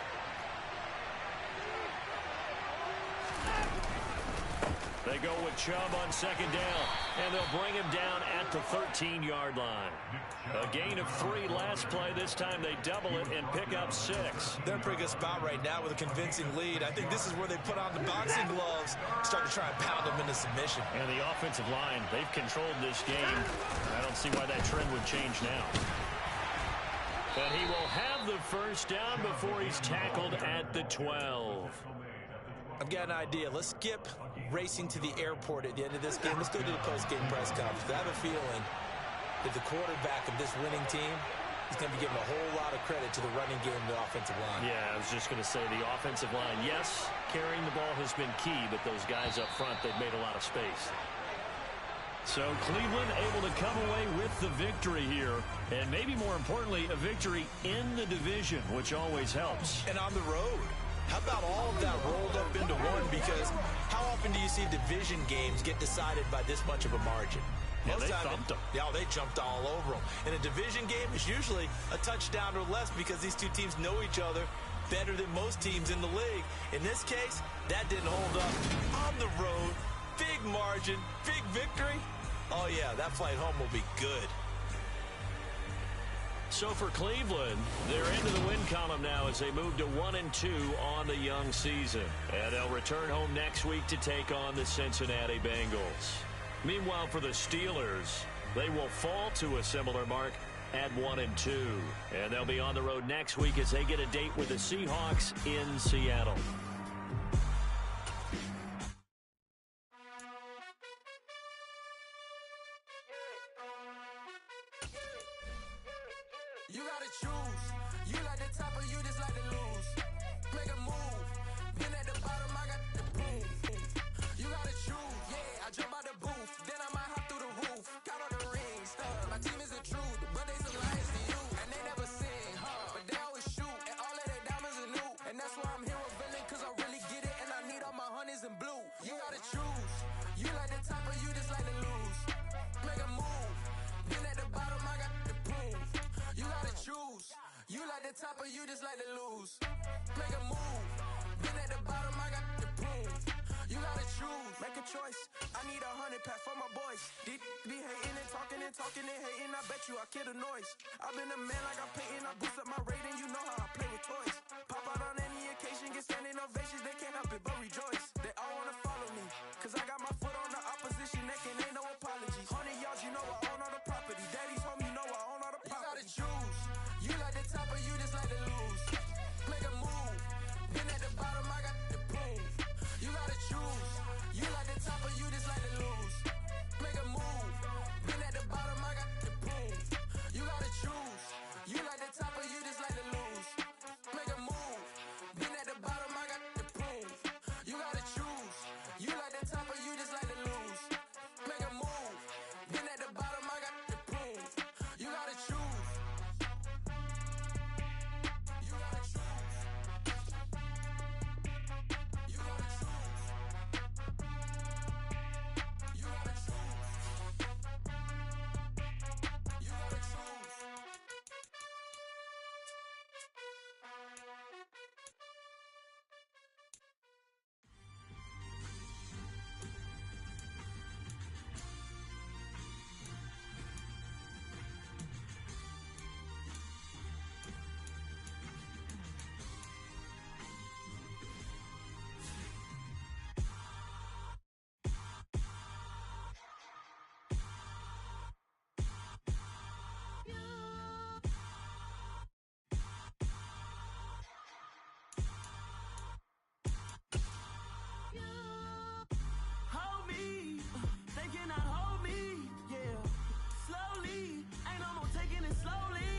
They go with Chubb on second down, and they'll bring him down at the 13-yard line. A gain of 3 last play. This time they double it and pick up 6.
They're in a pretty good spot right now with a convincing lead. I think this is where they put on the boxing gloves, start to try and pound them into submission.
And the offensive line, they've controlled this game. I don't see why that trend would change now. But he will have the first down before he's tackled at the 12.
I've got an idea. Let's skip racing to the airport at the end of this game. Let's go to the post-game press conference. I have a feeling that the quarterback of this winning team is going to be given a whole lot of credit to the running game and the offensive line.
Yeah, I was just going to say the offensive line. Yes, carrying the ball has been key, but those guys up front, they've made a lot of space. So Cleveland able to come away with the victory here, and maybe more importantly, a victory in the division, which always helps.
And on the road. How about all of that rolled up into one? Because how often do you see division games get decided by this much of a margin?
Yeah, they thumped them.
Yeah, they jumped all over them. And a division game is usually a touchdown or less because these two teams know each other better than most teams in the league. In this case, that didn't hold up. On the road, big margin, big victory. Oh, yeah, that flight home will be good.
So for Cleveland, they're into the win column now as they move to 1-2 on the young season. And they'll return home next week to take on the Cincinnati Bengals. Meanwhile, for the Steelers, they will fall to a similar mark
at 1-2. And they'll be on the road next week as they get a date with the Seahawks in Seattle.
You gotta choose. You like the top or you just like to lose. Make a move. Been at the bottom, I got the proof. You gotta choose. Yeah, I jump out the booth. Then I might hop through the roof. Count on the rings. My team is the truth, but they some liars to you. And they never sing, but they always shoot. And all of their diamonds are new. And that's why I'm here with villain, cause I really get it. And I need all my honeys in blue. You gotta choose. You like the top or you just like to lose. Make a move. Been at the bottom, I got the proof. You gotta choose. You like the top or you just like to lose. Make a move. Been at the bottom, I got the proof. You gotta choose. Make a choice. I need 100 pack for my boys. Be hating and talking and hating. I bet you I kill the noise. I've been a man like I'm Peyton. I boost up my rating. You know how I play with toys. Pop out on any occasion, get standing ovations. They can't help it but rejoice. They all wanna follow me, cause I got my foot on the opposition neck and ain't no apologies. 100 yards, you know I own all the property. Daddy's home, you know I own all the property. You gotta choose. You like the top or you just like to lose. Make a move. Been at the bottom, I got the proof. You gotta choose. You like the top or you just like to lose. Make a move. Been at the bottom, I got the proof. You gotta choose. You like the top or you just like to lose. Make a move. Been at the bottom, I got the proof. You gotta choose. You like the top or you just like to lose. Make a move. Been at the bottom, I got the proof. You gotta choose. You gotta choose. You gotta choose. You gotta choose. You gotta choose.
Hold me, they cannot hold me, yeah. Slowly, ain't no more taking it slowly,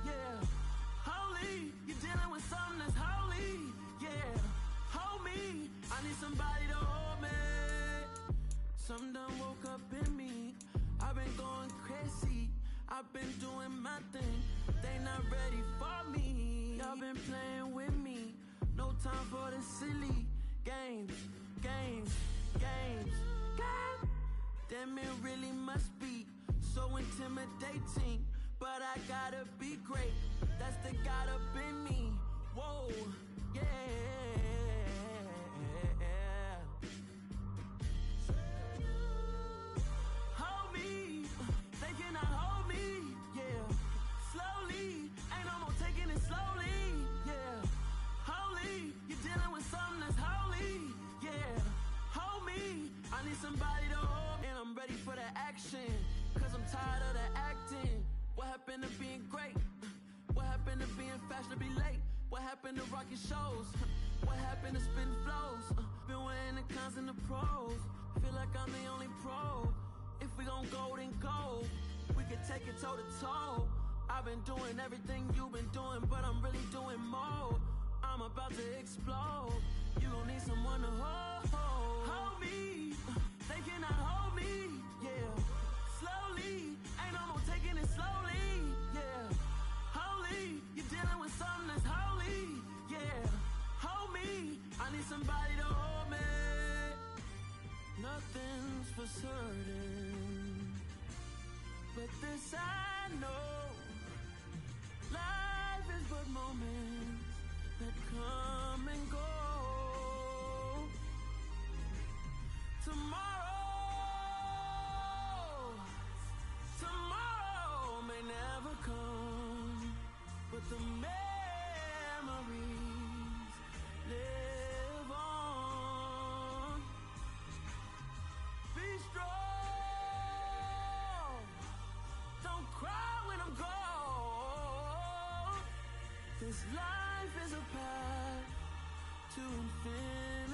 yeah. Holy, you're dealing with something that's holy, yeah. Hold me, I need somebody to hold me. Something done woke up in me. I've been going crazy, I've been doing my thing. They not ready for me. Y'all been playing with me. No time for the silly games, games, games, games. Damn, it really must be so intimidating. But I gotta be great. That's the God up in me. Whoa, yeah. Hold me, they cannot hold me, yeah. Slowly, ain't no more taking it slowly, yeah. Holy, you're dealing with something that's holy, yeah. Hold me, I need somebody to hold me. And I'm ready for the action, cause I'm tired of the acting. What happened to being great? What happened to being fashionably late? What happened to rocking shows? What happened to spitting flows? Been wearing the cons and the pros. Feel like I'm the only pro. If we gon' go, then go. We can take it toe to toe. I've been doing everything you've been doing, but I'm really doing more. I'm about to explode. You gon' need someone to hold. Hold me, they cannot hold me, yeah. Slowly, ain't no more taking it slowly, yeah. Holy, you're dealing with something that's holy, yeah. Hold me, I need somebody to hold me. Nothing's for certain, but this I know. Life is but moments that come and go. Tomorrow may never come, but the memories live on. Be strong, don't cry when I'm gone. This life is a path to infinity.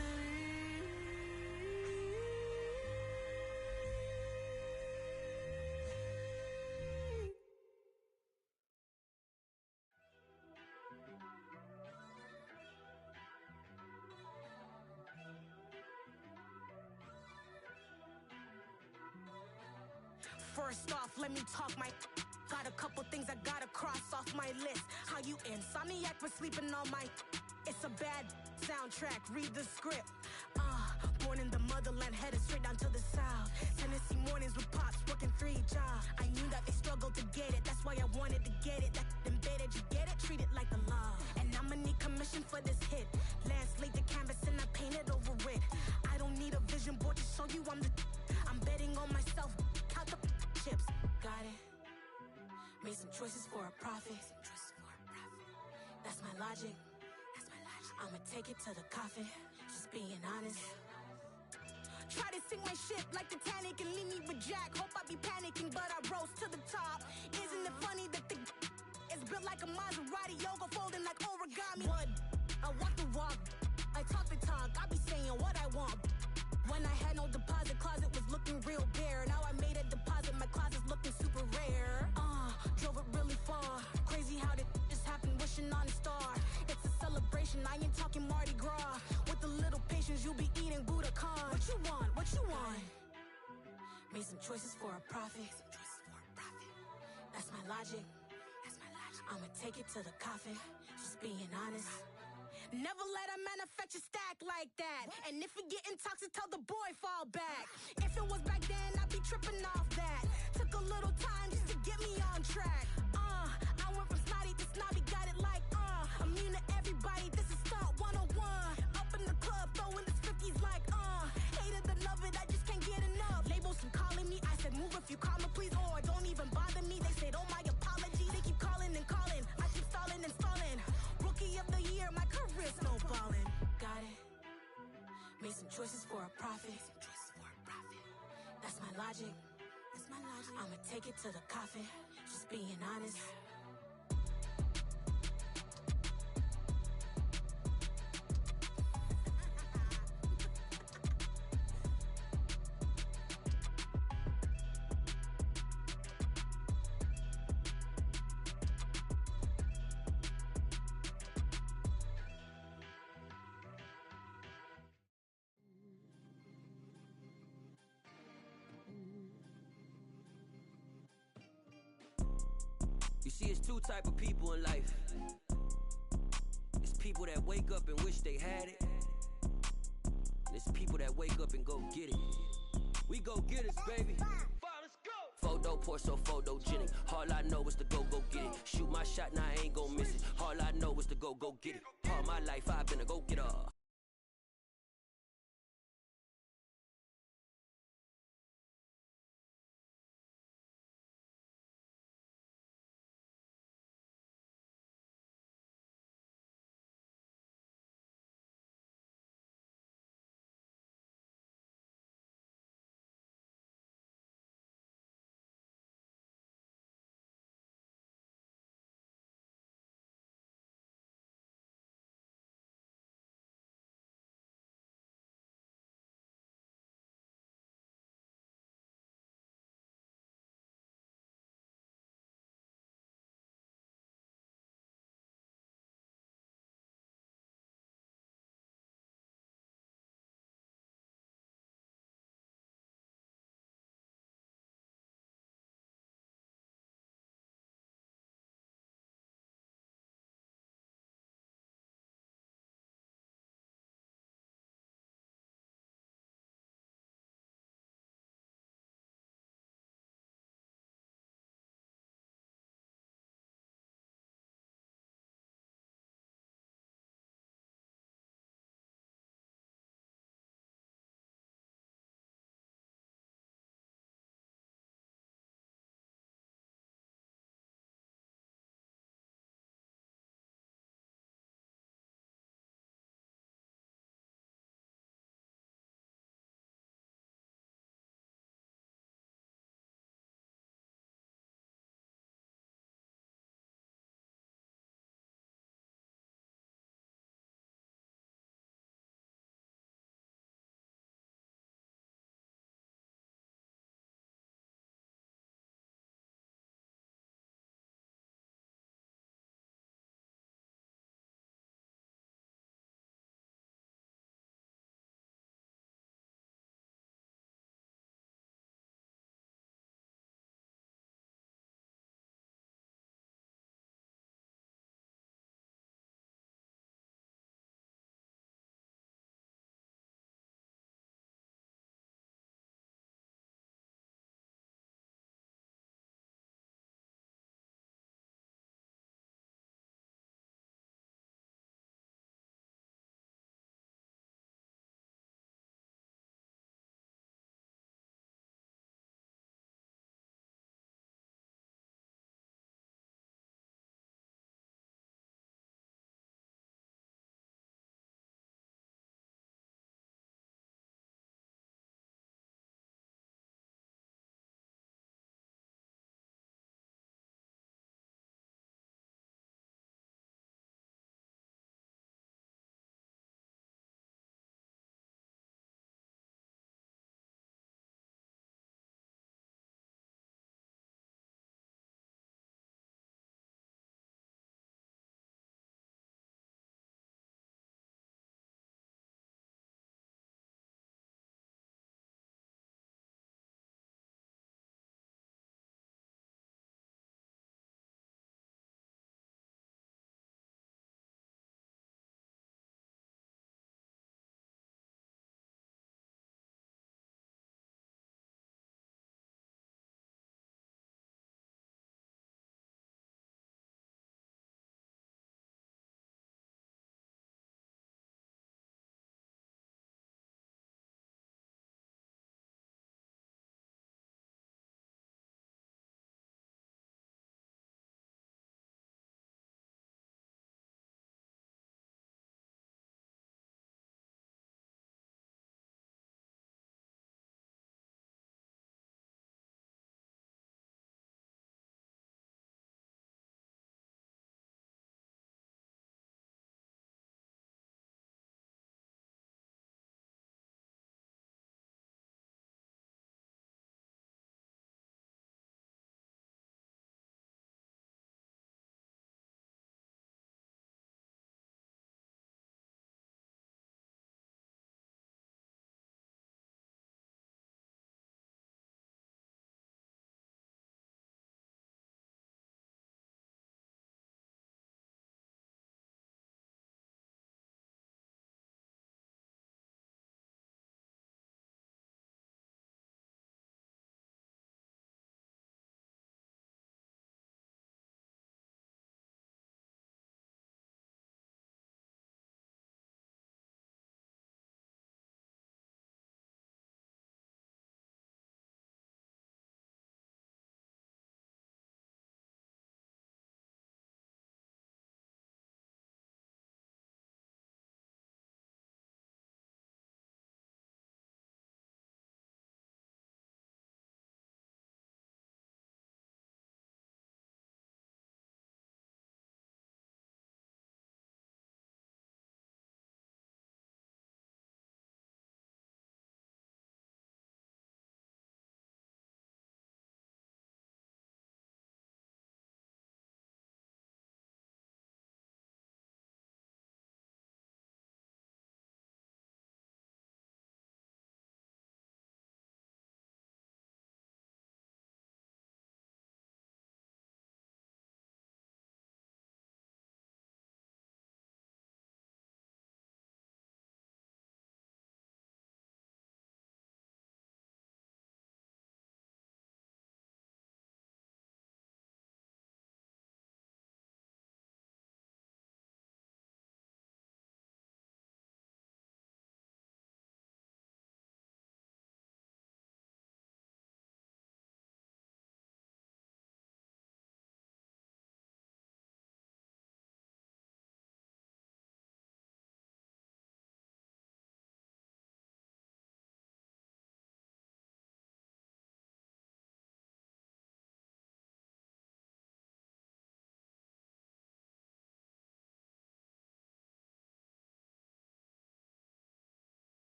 First off, let me talk my. Got a couple things I gotta cross off my list. How you insomniac for sleeping on my. It's a bad soundtrack, read the script. Born in the motherland, headed straight down to the south. Tennessee mornings with pops, working 3 jobs. I knew that they struggled to get it, that's why I wanted to get it. That embedded, you get it, treat it like a law. And I'ma need commission for this hit. Last laid the canvas and I painted over it. I don't need a vision board to show you I'm the. I'm betting on myself, count the chips. Got it. Made some choices for a profit. That's my logic. I'ma take it to the coffin. Just being honest. Try to sink my ship like Titanic and leave me with Jack. Hope I be panicking, but I rose to the top. Isn't it funny that the is built like a Maserati, yoga folding like origami? What? I walk the walk. I talk the talk. I be saying what I want. When I had no deposit, closet was looking real bare. Now I made a deposit, my closet's looking super rare. Drove it really far. Crazy how did this happen, wishing on a star. It's a celebration, I ain't talking Mardi Gras. With a little patience, you'll be eating Budokan. What you want? What you want? Made some choices for a profit. That's my logic. I'ma take it to the coffin. Just being honest. Never let a manufacture stack like that. And if we getting toxic, tell the boy fall back. If it was back then, I'd be tripping off that. Took a little time just to get me on track. I went from snotty to snobby, got it like, immune to everybody, this is stunt 101. Up in the club, throwing this 50s like, hated to love it, I just can't get enough. Labels from calling me, I said move if you call me please, or don't even bother me. They said, oh my apology, they keep calling and calling. I keep stalling and stalling. Rookie of the year, my career snowballing. Got it. Made some choices for a profit. That's my logic. I'ma take it to the coffin. Just being honest.
You see, it's 2 type of people in life. It's people that wake up and wish they had it. And it's people that wake up and go get it. We go get it, baby. Photo pour so photogenic. All I know is to go get it. Shoot my shot, now I ain't gon' miss it. All I know is to go get it. All my life I've been a go-getter.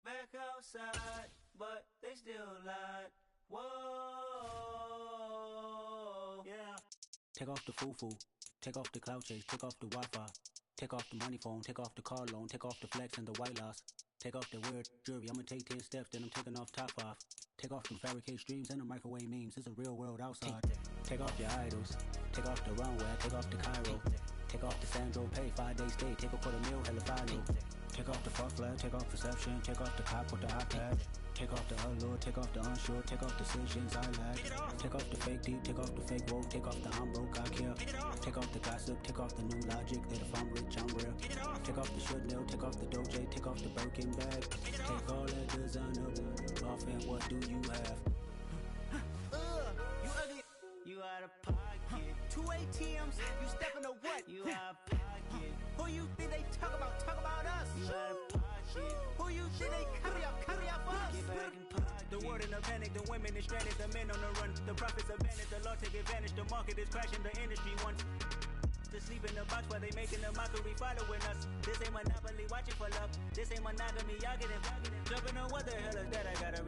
Back outside, but they still lied. Whoa, yeah.
Take off the foo-foo, take off the cloud chase, take off the Wi-Fi, take off the money phone, take off the car loan, take off the flex and the white loss, take off the weird jewelry. I'ma take 10 steps, then I'm taking off top 5. Take off them fabricate streams and the microwave memes. It's a real world outside. Take off your idols, take off the runway, take off the Cairo, take off the Sandro pay, 5-day stay, take a $250,000, hella final. Take off the fuck flag, take off perception, take off the cop with the iPad. Take off the allure, take off the unsure, take off decisions I lack. Take off the fake deep, take off the fake woke, take off the I'm broke, I care. Take off the gossip, take off the new logic that if I'm rich, I'm real. Take off the should know, take off the Doja, take off the Birkin bag. Take all that designer off and what do you have?
You ugly. You out of pocket. 2 ATMs, you stepping to what? You out of pocket. Who you think they talk about us? You out of pocket. Who you think they carry out for us? Get back in pocket. The world in a panic, the women is stranded, the men on the run. The profits abandoned, the law take advantage, the market is crashing, the industry wants to sleep in the box while they making a mockery following us. This ain't monopoly, watching for love. This ain't monogamy, y'all getting jumping on what the hell is that? I gotta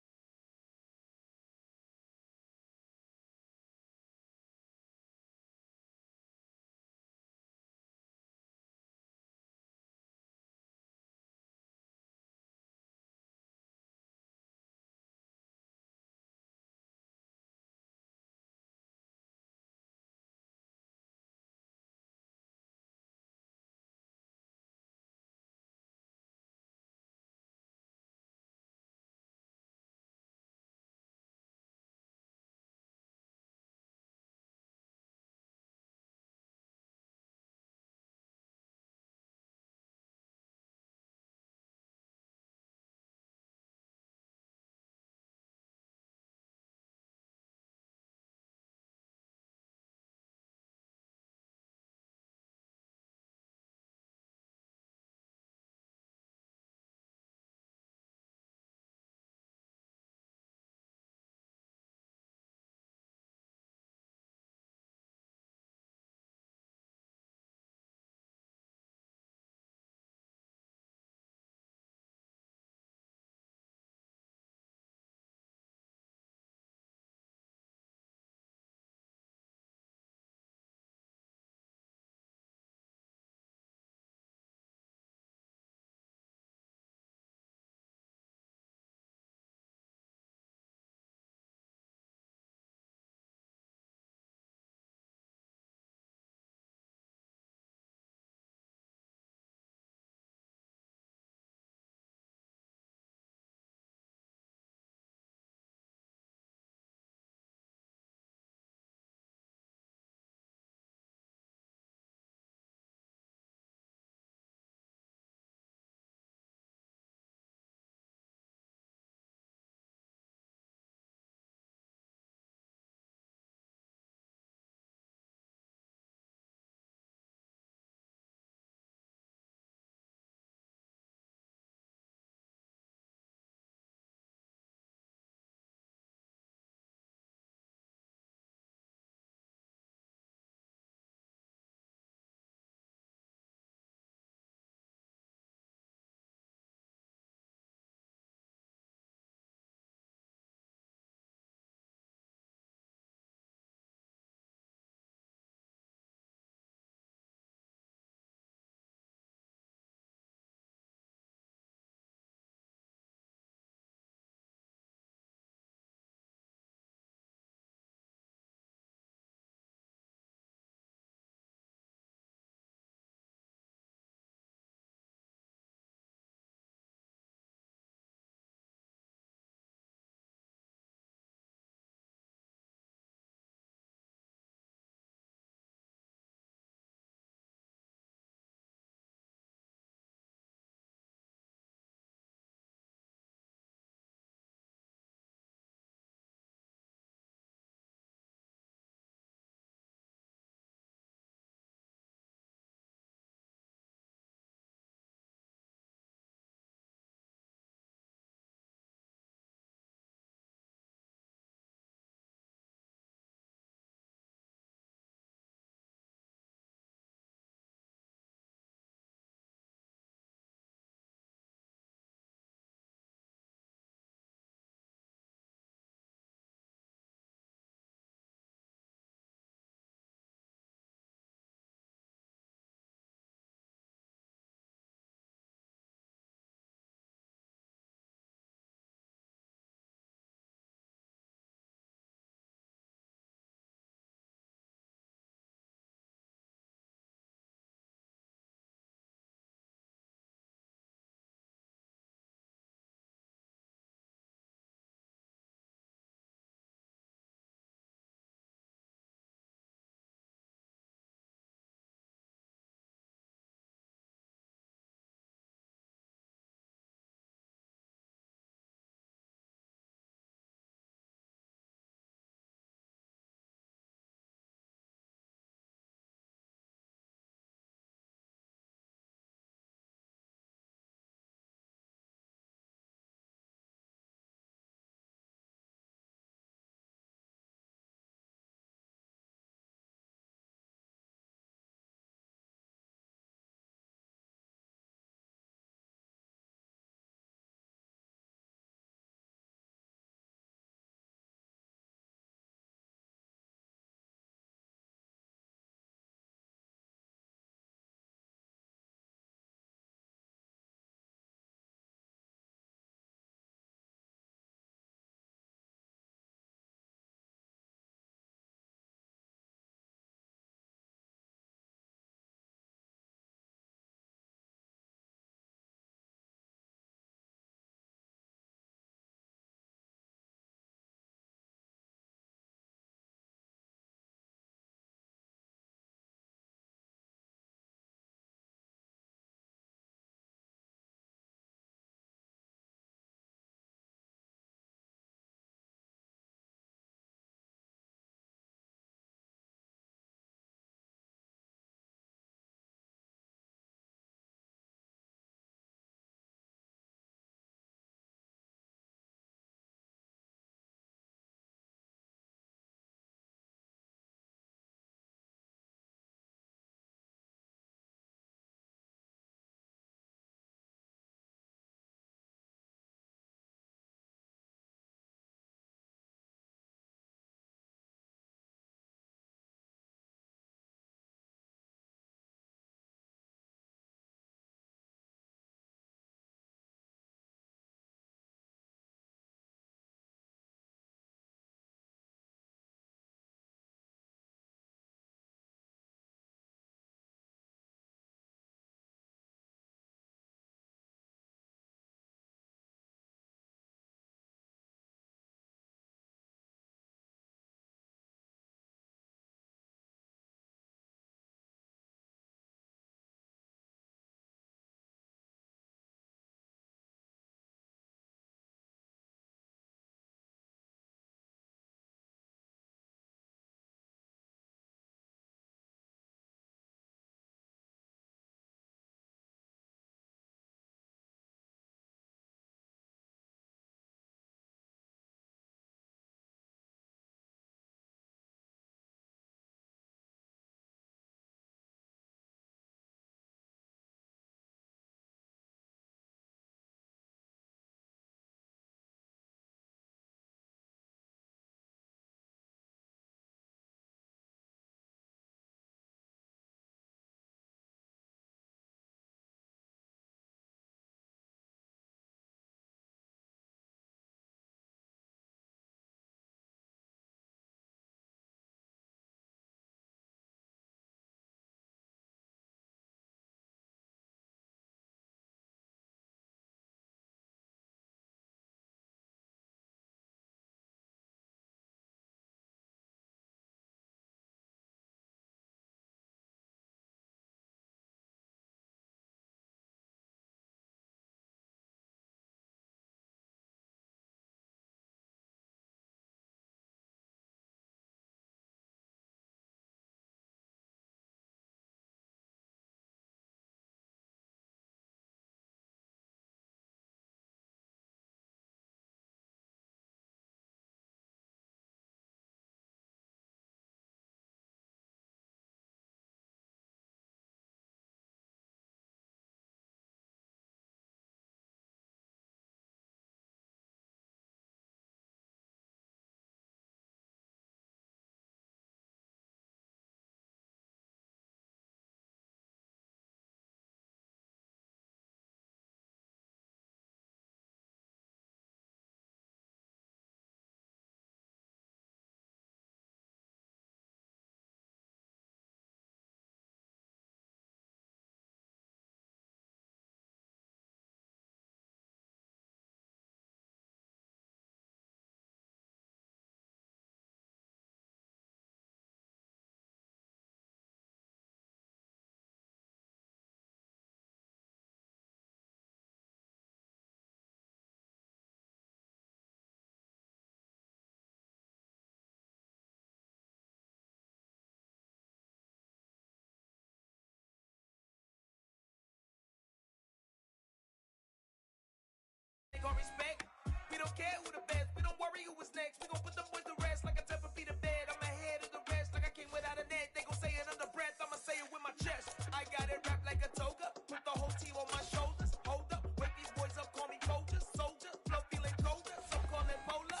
Sorry, who was next? We gon' put them boys to rest like a 10 feet of bed. I'm ahead of the rest like I came without a net. They gon' say it under breath, I'ma say it with my chest. I got it wrapped like a toga, put the whole team on my shoulders. Hold up, wake these boys up, call me soldier, soldier. Flow feeling colder, some call it polar.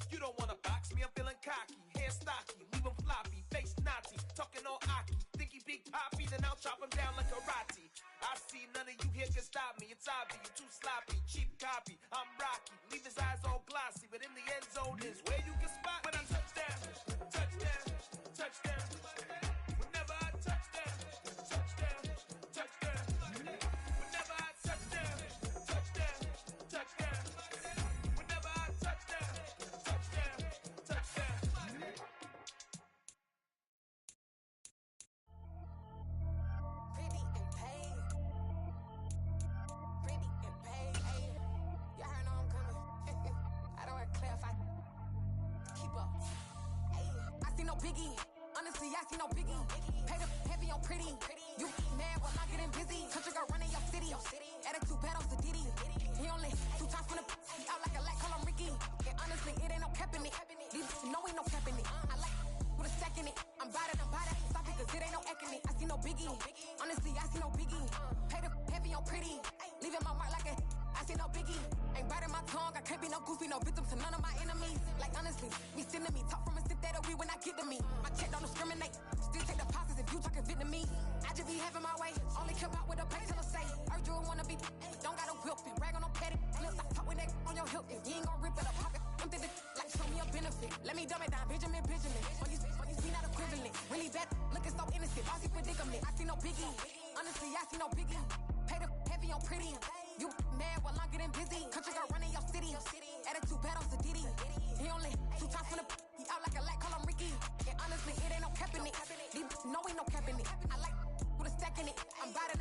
You don't wanna box me, I'm feeling cocky. Hair stocky, leave him floppy, face Nazi. Talking all aki, think he big poppy, then I'll chop him down like karate. I see none of you here can stop me. It's obvious, you too sloppy, cheap copy. I'm Rocky, leave his eyes all glossy, but in the end zone is where you can spot when I touch down, touchdown, touchdown. Whenever I touch down, touchdown, touchdown. Whenever I touch down, touchdown, touchdown. Whenever I touch down, touchdown, touchdown.
Pretty and paid. Pretty and paid. Ayy. Y'all heard know I'm coming. I don't want to clarify. Keep up. Ayy. I see no biggie. Honestly, I see no biggie. Paid up heavy on pretty. You mad while I'm getting busy. Country girl running your city. Attitude bad on the Diddy. He only 2 times from the out like a light, call him Ricky. And honestly, it ain't no cap in it. These no ain't no cap in it. I like with a stack in it. I'm bad at Stop it, cause it ain't no eck in it. I see no biggie. Honestly, I see no biggie. Paid up heavy on pretty. Leaving my mark like a I see no biggie. Ain't biting my tongue. I can't be no goofy, no victim to none of my enemies. Like honestly, me sending me talk from a sit that we when I get to me. My check don't discriminate. Still take deposits if you talking Vietnamese. I just be having my way. Only come out with a pay till I say. Urge you wanna be. Don't got no whip and rag on no petty. Look, I talk with that on your hip. If you ain't gon' rip it up, pocket. Empty the like show me a benefit. Let me dumb it down, Benjamin. When you see not equivalent. Really bad, looking so innocent. Bossy predicament. I see no biggie. Honestly, I see no biggie. Paid up heavy on pretty. You mad while I'm getting busy. Country girl running your city. Attitude bad on the Diddy. He only 2 times from the he out like a light, call him Ricky. And honestly, it ain't no cap in it. No ain't no cap in it. I like with a stack in it. I'm biting.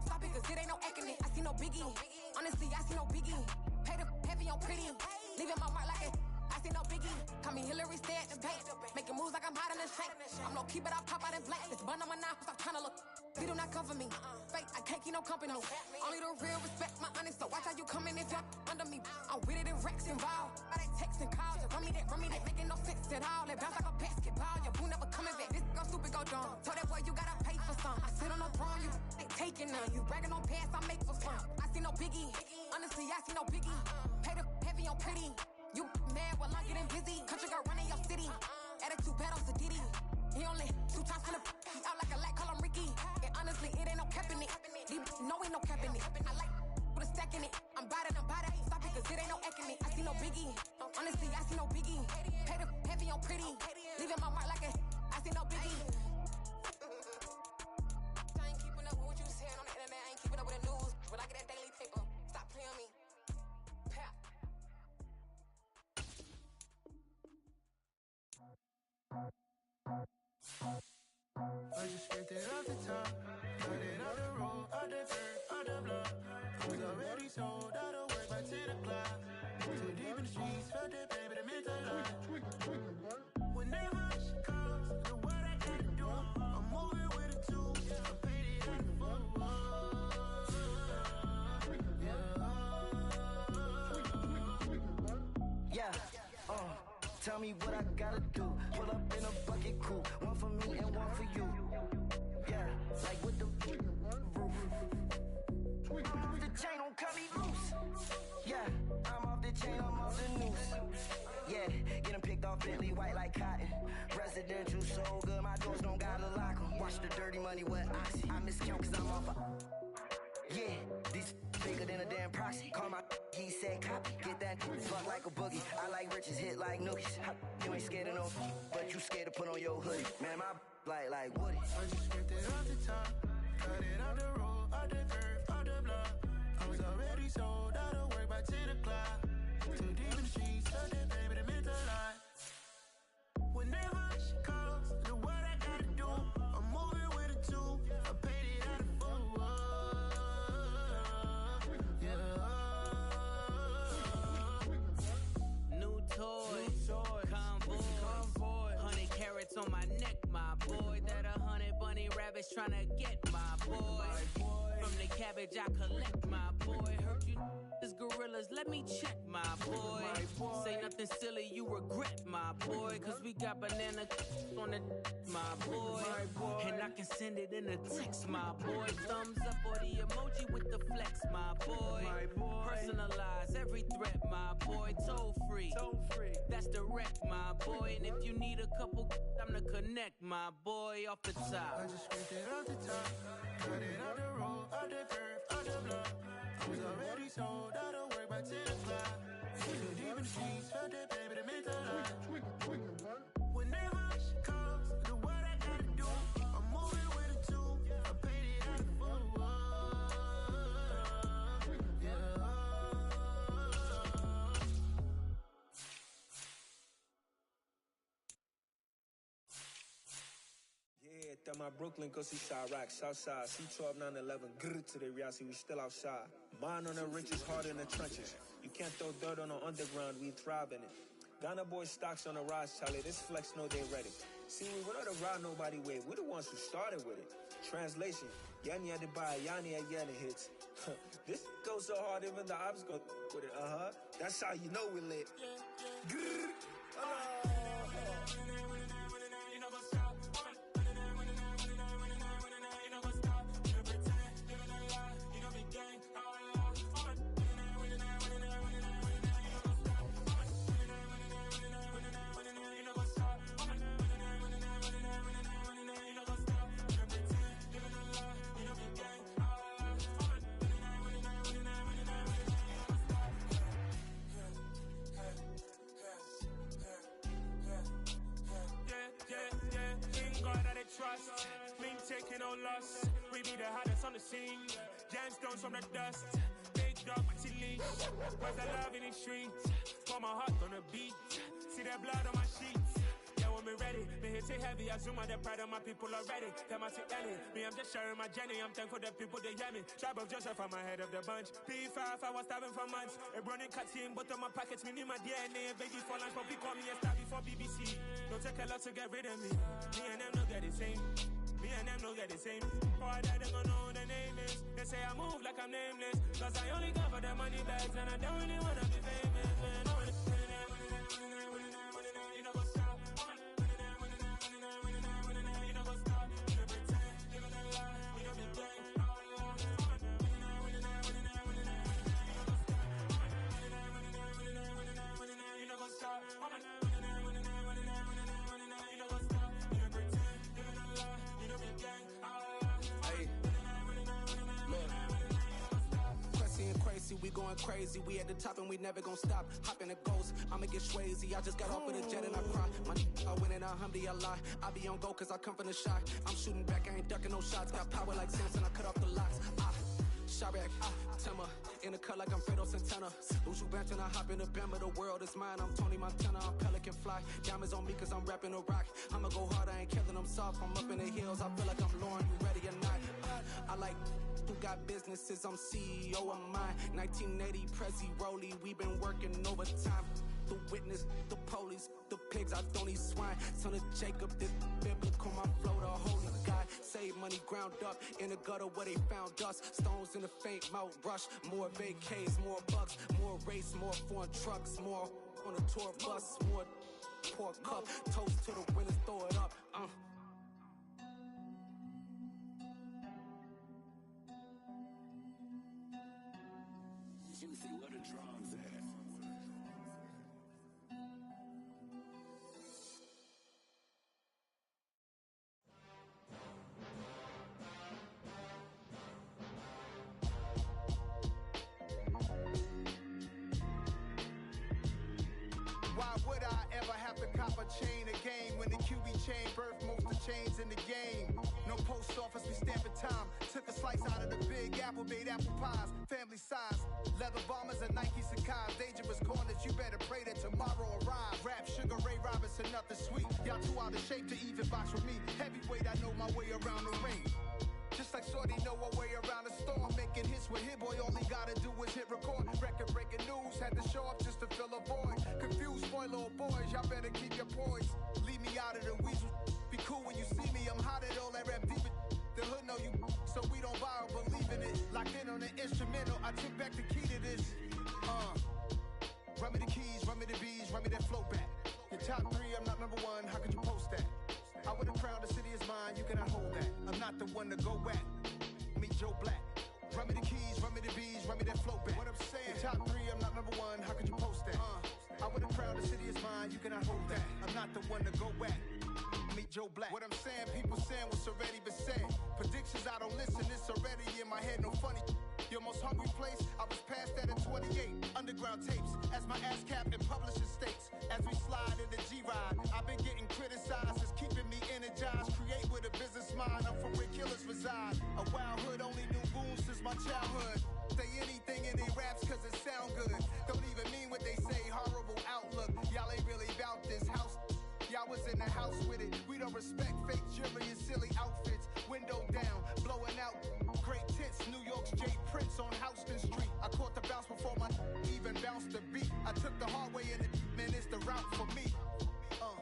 Stop it, cause it ain't no eck in it. I see no biggie. Honestly, I see no biggie. Paid up heavy on pretty. Leaving my mark like it. I see no biggie. Call me Hillary, stay at the bank. Making moves like I'm hiding in shank. I'm low key, but I pop out in blank. This bun on my knife, I'm trying to look. They do not cover me. Fake, I can't keep no company. Only the real respect my honest. So watch how you coming if you're under me. I'm with it and Rex involved. I they text and calls. Run me that. Making no sense at all. They bounce like a basketball. Your boo never coming back. This go stupid, go dumb. Told that boy you gotta pay for some. I sit on the throne, you ain't taking none. You bragging on pants, I make for fun. I see no biggie. Honestly, I see no biggie. Paid up heavy on pretty. You mad while I'm getting busy. Country girl running your city. Attitude bad on the Diddy. He only 2 times from the he out like a light, call him Ricky. And honestly, it ain't no cap in it. No ain't no cap in it. I like with a stack in it. I'm biting. Stop it, cause it ain't no eck in it. I see no biggie. Honestly, I see no biggie. Paid up heavy on pretty. Leaving my mark like a I see no biggie. I ain't keeping up with what you saying on the internet. I ain't keeping up with the news. When I get that daily paper, stop playing on me. Pap.
I just scraped it off the top, got it out the road, out the dirt, out the block. I was already sold, out of work by 10 o'clock. Too deep in the streets, felt that pain, but it meant a lot. Whenever she calls, the what I gotta do, I'm moving with a tool. I paid it out the full. Yeah, tell me what I gotta do. Pull up in a bucket crew, one for me and one for you. Yeah, like with the roof. I'm off the chain, don't cut me loose. Yeah, I'm off the chain, I'm off the noose. Yeah, get 'em picked off Bentley, white like cotton. Residential so good, my doors don't gotta lock 'em. Watch the dirty money with oxy. I miscount cause I'm off yeah, these bigger than a damn proxy. Call my he said copy. Get that fuck like a boogie. I like riches, hit like nookies. You ain't scared of no, but you scared to put on your hoodie. Man, my like Woody. I just scraped it off the top, cut it out the road, out the curve, out the block. I was already sold, out of work by 10 o'clock. Too deep in the streets, felt that pain, but it meant a lot. Whenever she calls, the what I gotta do, I'm moving with a tool. I paid it out of full.
New toys, convoy, 100 carats on my neck, my boy. That 100 bunny rabbits tryna get my boy. From the cabbage I collect, my boy. Heard you This gorillas, let me check, my boy. Say nothing silly, you regret, my boy. Cause we got banana on the my boy. And I can send it in a text, my boy. Thumbs up or the emoji with the flex, my boy. Personalize every threat, my boy. Toll free. That's direct, my boy. And if you need a couple, I'm to connect, my boy, off the top.
I just scraped it off the top, cut it out the road, out the curve, out the block. I was already sold, I don't work by 10 o'clock. Too deep in the streets, felt that baby to make a lot. Whenever she calls, do what I gotta do. I'm moving with a two, I paid it out the full.
Yeah, that my Brooklyn, go see side rock, Southside, C12, 911, grrr to the reality, we still outside. Mine on the riches, hard in the trenches. You can't throw dirt on the underground, we thrive in it. Ghana boy stocks on the rise, Charlie, this flex know they ready. See, we were not to ride nobody with, we're the ones who started with it. Translation, Yanni had to buy, Yanni had Yanni hits. This goes so hard, even the ops go with it, That's how you know we lit. Grrr,
trust, mean taking no loss. We be the hottest on the scene. Gemstones from the dust. Big dog with your leash. Where's the love in the streets? Pour my heart on the beat. See that blood on my sheets. Yeah, when me ready, me hit it heavy. I zoom out the pride of my people already. Them I see Ellie. Me, I'm just sharing my journey. I'm thankful that people they hear me. Tribe of Joseph, I'm ahead of the bunch. P5, I was starving for months. A running cut in, but on my pockets, me need my DNA. Baby for lunch, but we call me a star before BBC. Don't take a lot to get rid of me. Me and them no get the same. Me and them no get the same. Boy, that they gon' know who the name is. They say I move like I'm nameless. Cause I only got for the money bags and I don't really wanna be famous. Man, I wanna you know what's up. You know what's up. You know pretend, living a lie. We don't be gang. You know what's up.
We going crazy, we at the top and we never gon' stop. Hop in a ghost, I'ma get swayzy. I just got off with a jet and I cry. My I win in a Humvee, I lie. I be on go cause I come from the shot. I'm shooting back, I ain't ducking no shots. Got power like Samson, I cut off the locks. Shot back, Timber, in the cut like I'm Fredo Santana. Lose you bench and I hop in the Bama, the world is mine. I'm Tony Montana, I'm Pelican Fly. Diamonds on me cause I'm rapping a rock. I'ma go hard, I ain't killing them soft. I'm up in the hills, I feel like I'm Lauren, you ready or not? I like who got businesses, I'm CEO of mine. 1980 Prezi Rollie, we been working overtime. The witness, the police, the pigs, I don't eat swine. Son of Jacob, this biblical, my flow, the holy God. Save money ground up in the gutter where they found us. Stones in the faint Mount Rush. More vacays, more bucks, more race, more foreign trucks, more on a tour bus, more pour cup. Toast to the winners, throw it up.
Juicy, what a drums at.
Why would I ever have to cop a chain again when the QB chain birthed most of chains in the game? No post office, we stamping time. Took a slice out of the big apple, made apple pies, family size. Leather bombers and Nike Sakai's. Dangerous corners, you better pray that tomorrow arrives. Rap, Sugar Ray Robinson, nothing sweet. Y'all too out of shape to even box with me. Heavyweight, I know my way around the ring. Just like Shorty know her way around the storm. Making hits with Hit Boy, all he gotta do is hit record. Record breaking news, had to show up just to fill a void. Confused, spoiled little boys, y'all better keep your poise. Leave me out of the weasel. Be cool when you see me, I'm hot at all that rap deep. The hood know you, so we don't borrow, believe in it. Locked in on the instrumental, I took back the key to this. the one to go back. Meet Joe Black. Run me the keys, run me the bees, run me that flow back. What I'm saying, top 3, I'm not number 1, how could you post that? I would have crowned the city is mine, you cannot hold that. I'm not the one to go back. Meet Joe Black. What I'm saying, people saying what's already been said. Predictions, I don't listen, it's already in my head, no funny. Your most hungry place, I was past that at 28. Underground tapes, as my ass cap in publishing states. As we slide in the G-Ride, I've been getting criticized, it's keeping me energized. Create with a business mind, I'm from where killers reside. A wild hood, only knew goons since my childhood. Say anything in their raps cause it sound good. Don't even mean what they say, horrible outlook. Y'all ain't really about this house. Y'all was in the house with it. We don't respect fake jewelry and silly outfits. Window down, blowing out great tits. New York's J. Prince on Houston Street. I caught the bounce before my even bounced the beat. I took the hard way in it, man, it's the route for me.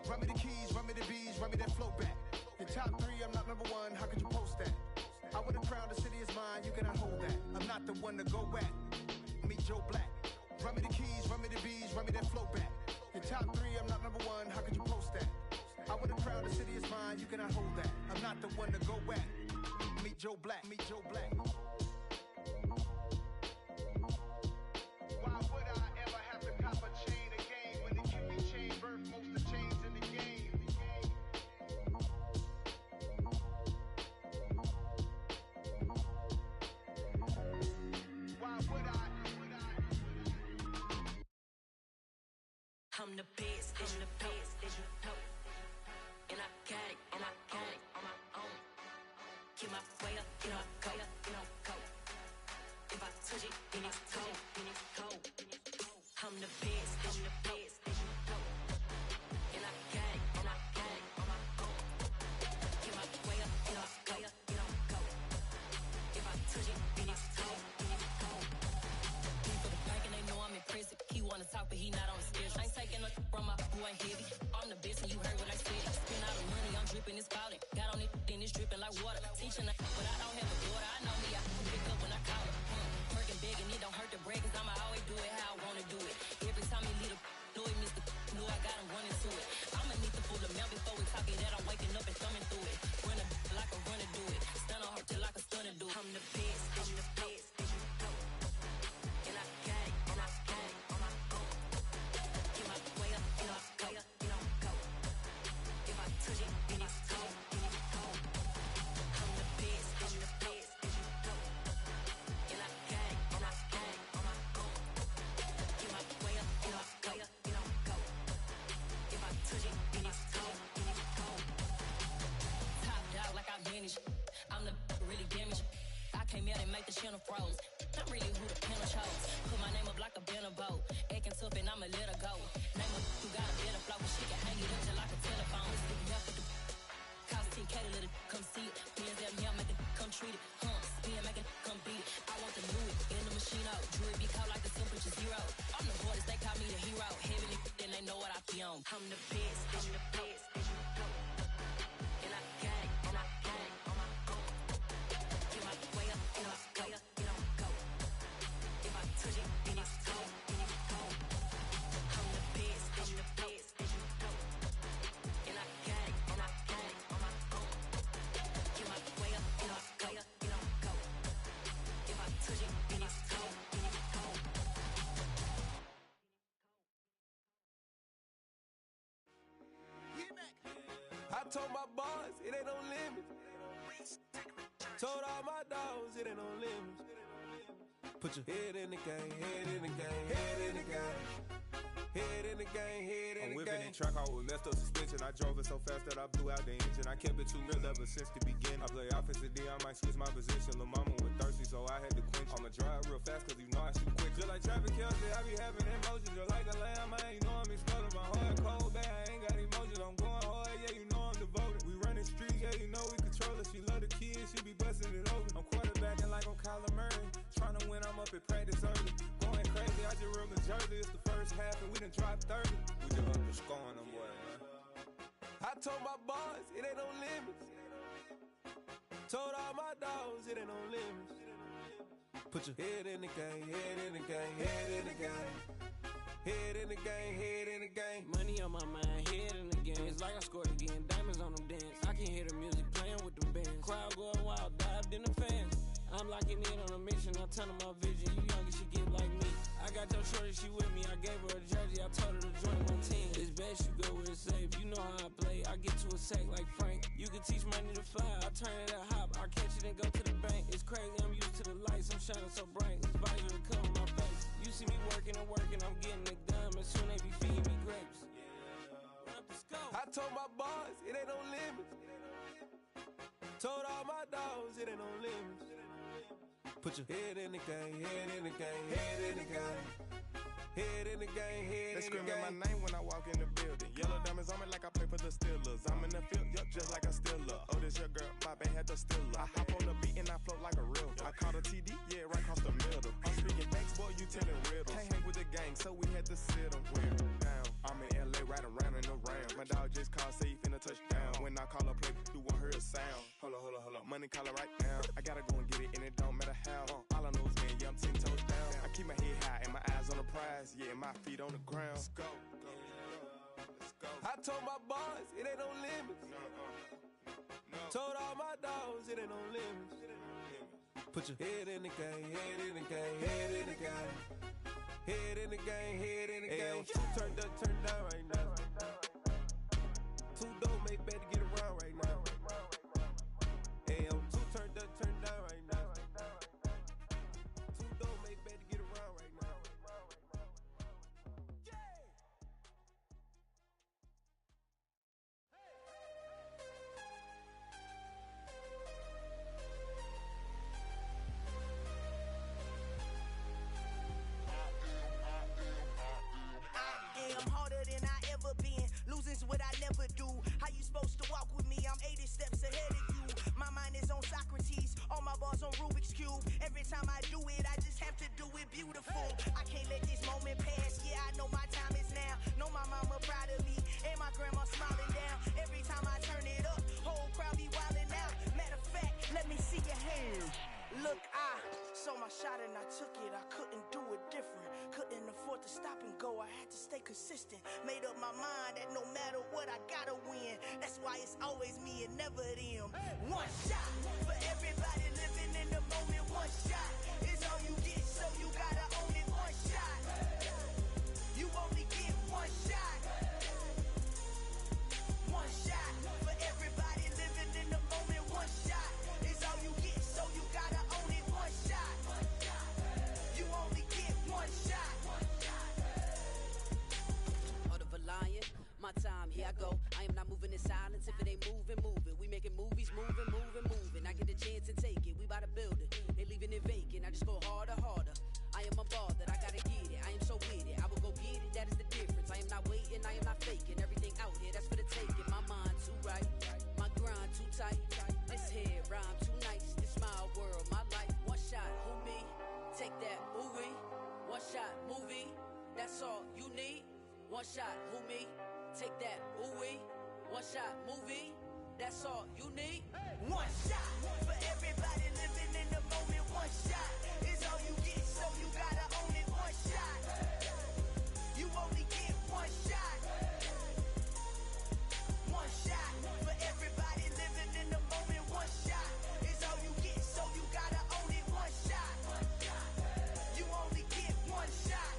Run me the keys, run me the bees, run me that flow back. Your top 3, I'm not number 1, how could you post that? I would have crowned the city is mine, you cannot hold that. I'm not the one to go back. Meet Joe Black. Run me the keys, run me the bees, run me that flow back. Your top 3, I'm not number 1, how could you post that? I would have crowned the city is mine, you cannot hold that. I'm not the one to go back. Meet Joe Black, meet Joe Black. Why would I ever have to cop a chain again when the QB chain birthed most of chains in the game? Why would I?
I'm the best, I'm the best, as you know. And I got it, and I got it on my own. Get my way up, get my go, go. If I touch it, then it's cold, then it's cold. I'm the best, I'm the best, as you know. And I got it, and I got it on my own. Get my way up, get my go. If I touch it, then it's cold, then it's cold. People the bank and they know I'm impressive. He wanna talk, but he not on the schedule. I ain't taking a from my boy heavy. I'm the best and you heard what I said. Spend all the money, I'm dripping, it's falling. Got on it, then it's dripping like water. Teaching but I don't have a daughter. I know me, I can pick up when I call her. Working big and it don't hurt the break, cause I'ma always do it how I wanna do it. Every time he lead a know it, Mr. Know I got him running to it. I'ma need the full amount before we talk it that I'm waking up and thumbing through it. Run a like a runner do it. Stun on her till like a stunner do it. I'm the best, I'm the best, as you know. And I got it, and I got it on my own. Get my way up, get my go. If I touch it, then it's cold, then it's cold. I'm the best, I'm the best, as you know. And I got it, and I got it on my own. Get my way up, get my go. If I touch it, then it's cold, then it's cold. Top dog like I manage. I'm the really damaged. I came out and make the channel froze. I'm really who the panel chose. Put my name up like a banner boat. Acting tough and I'ma let her go. Name up who got a better flow, but she can hang it up just like a telephone. It's big enough for the cost 10K to let it come see it. Bands that me, I make it come treat it. Spin, make it come beat it. I want the Louis in the machine out. Jewelry be cold like the temperature 0. I'm the hardest, they call me the hero. Heavily, then they know what I be on. I'm the best, I'm the best, as you know. And I got it, and I got it on my own. Get my way up, get my go. If I touch it, then it's cold, then it's cold. I'm the best, I'm the best, as you know. And I got it, and I got it on my own. Get my way up, get my go. If I touch it, then it's cold, then it's cold.
I told my boys it ain't no limits. Told all my dogs it ain't no limits. Put your head in the game, head in the game, head in the game. Head in the game, head in the game. I'm whipping in track, I was left up suspension. I drove it so fast that I blew out the engine. I kept it too real ever since the beginning. I play offensive D, I might switch my position. Lil' mama was thirsty, so I had to quench. I'ma drive real fast, cause you know I shoot quick. Just like traffic Kelsey, I be having emotions. Just like a lamb, man, you know I'm exploding. My heart cold, bad, I ain't got emotions. I'm going hard, yeah, you know I'm devoted. We running streets, yeah, you know we control it. She love the kids, she be busting it open. I'm quarterbacking like I'm Kyler Murray. Trying to win, I'm up at practice early. Going crazy, I just real the jersey. It's the first half and we done dropped 30. We just up to scoring them, boy, man. I told my boys it ain't no limits. Told all my dogs it ain't no limits. Put your head in the game, head in the game, head in the game. Head in the game, head in the game.
Money on my mind, head in the game. It's like I scored again, diamonds on them dance. I can hear the music playing with them bands. Crowd going wild, tunnel my vision. You young and she get like me. I got your shorty, she with me. I gave her a jersey, I told her to join my team. It's best you go where it's safe. You know how I play. I get to a sack like Frank. You can teach money to fly. I turn it a hop. I catch it and go to the bank. It's crazy, I'm used to the lights. I'm shining so bright. This visor to cover my face. You see me working and working. I'm getting it done. And soon they be feeding me grapes.
I told my boys, it ain't no limits. Told all my dogs, it ain't no limits. Put your head in the game, head in the game, head in the game. Head in the game, head
they
in the game.
screaming my name when I walk in the building. Yellow diamonds on me like I play for the Steelers. I'm in the field, yup, just like a Steeler. Oh, this your girl, my band had the Steeler. I hop on the beat and I float like a river. I caught a TD, yeah, right across the middle. I'm speaking thanks, boy, you telling riddles. Can't hang with the gang, so we had to sit them down. I'm in LA, riding around and around. My dog just called, say he finna touchdown. When I call a play, you won't hear a sound. Hold up, money calling right now. I gotta go and get it, and it don't matter how. All I know is man, yeah, I'm 10 toes down. I keep my head high and my eyes on the prize. Yeah, my feet on the ground. Let's go.
I told my boys, it ain't no limits. Told all my dogs, it ain't no limits. Put your head in the game, head in the game, head in the game. Head in the game, head in the game. Turned up, turned down right now. Too dope, make better get around right now. AM, too turned up, turned down right now. Too dope, make better get around right now.
I'm harder than I ever been. Losing's what I never do. How you supposed to walk with me? I'm 80 steps ahead of you. My mind is on Socrates. All my bars on Rubik's Cube. Every time I do it, I just have to do it beautiful. I can't let this moment pass. Yeah, I know my time is now. Know my mama proud of me. And my grandma smiling down. Every time I turn it up, whole crowd be wildin' out. Matter of fact, let me see your hands. Look, I saw my shot and I took it. I couldn't do it different. Couldn't afford to stop and go. I had to stay consistent. Made up my mind that no matter what, I gotta win. That's why it's always me and never them. One shot for everybody living in the moment. One shot is all you get, so you gotta own it. One shot. You only get one shot. One shot for everybody living in the moment. One shot is all you get, so you gotta own it. One shot. You only get one shot.
Heart of a lion, my time, here I go. I am not moving in silence. If it ain't moving, moving. We making movies, moving, moving, moving. I get the chance to take it. We bout to build it. They leaving it vacant. I just go harder, harder. I am a ball that I gotta get it. I am so with it. I will go get it. That is the difference. I am not waiting. I am not faking. Everything out here, that's for the taking. My mind too right. My grind too tight. This head rhyme too nice. This my world, my life. One shot, who me? Take that, movie. One shot, movie. That's all you need. One shot, who me? Take that, ooh-wee. One shot, movie. That's all you need.
One shot for everybody living in the moment. One shot is all you get, so you gotta own it. One shot. You only get one shot. One shot for everybody living in the moment. One shot is all you get, so you gotta own it. One shot. You only get one shot.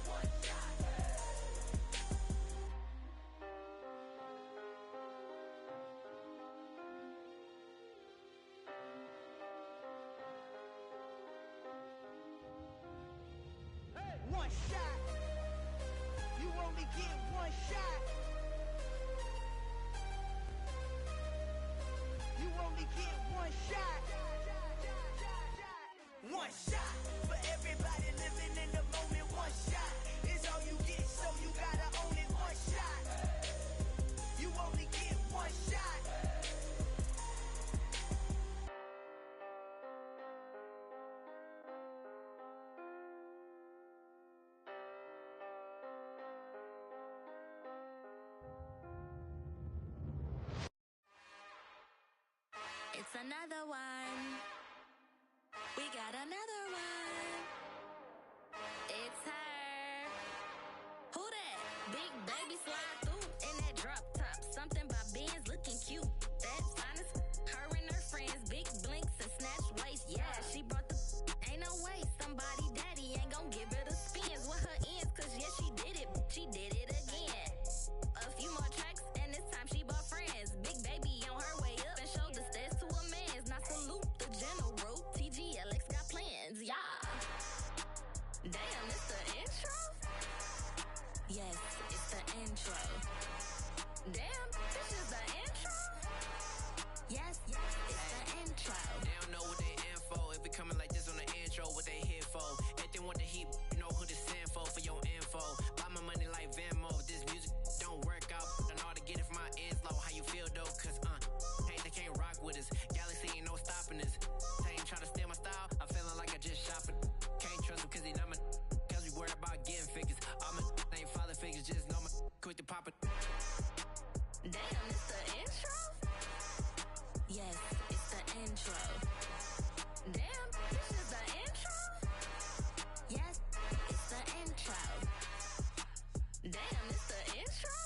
One shot. You only get one shot. You only get one shot. One shot for everybody living in the moment. One shot is all you get, so you gotta own it. One shot. You only get one shot.
It's another one. We got another one. It's her. Who that? Big baby slide through in that drop top. Something by Benz looking cute. That's honest. Her and her friends, big blinks and snatch waist. Yeah, she brought the. Ain't no way somebody gon' give her the spins with her ends, cause yeah, she did it again. A few more tracks, and this time she bought friends. Big baby on her way up and showed the stairs to a man's. Now salute the general, TGLX got plans, yeah. Damn, it's the intro? Yes, it's the intro. Damn, this is the intro? Yes, it's the intro.
They don't know what they in for. If we coming like this on the intro, what they here for? If they want the heat, you know who to send for your info. Buy my money like Venmo. If this music don't work out, I know how to get it from my ends low. How you feel though? Cause hey, they can't rock with us. Galaxy ain't no stopping us. They ain't trying to steal my style. I'm feeling like I just shopping. Can't trust them cause they not my. Cause we worried about getting figures. All my ain't father figures, just know my quick to pop it.
Damn, it's the intro? Yes, it's the intro. Damn, this is the intro? Yes, it's the intro. Damn, it's the intro?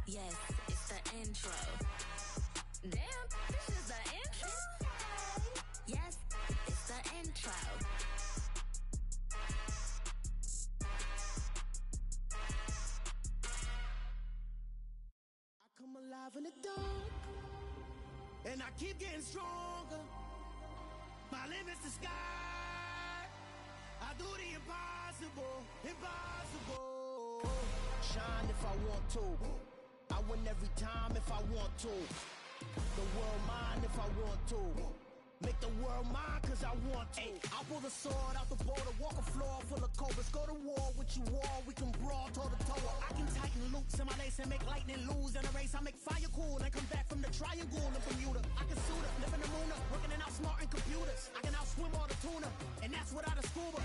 Yes, it's the intro. Damn, this is the intro? Yes, it's the intro.
I'm alive in the dark, and I keep getting stronger. My limit's the sky. I do the impossible, impossible. Shine if I want to. I win every time if I want to. The world mine if I want to. Make the world mine cause I want to. Ay, I'll pull the sword out the border, walk a floor full of cobras. Go to war with you all, we can brawl toe to toe. I can tighten loops in my lace and make lightning lose in a race. I make fire cool and come back from the triangle in Bermuda. I can suit up, live in the moon up, working and outsmarting computers. I can outswim all the tuna, and that's without a scuba.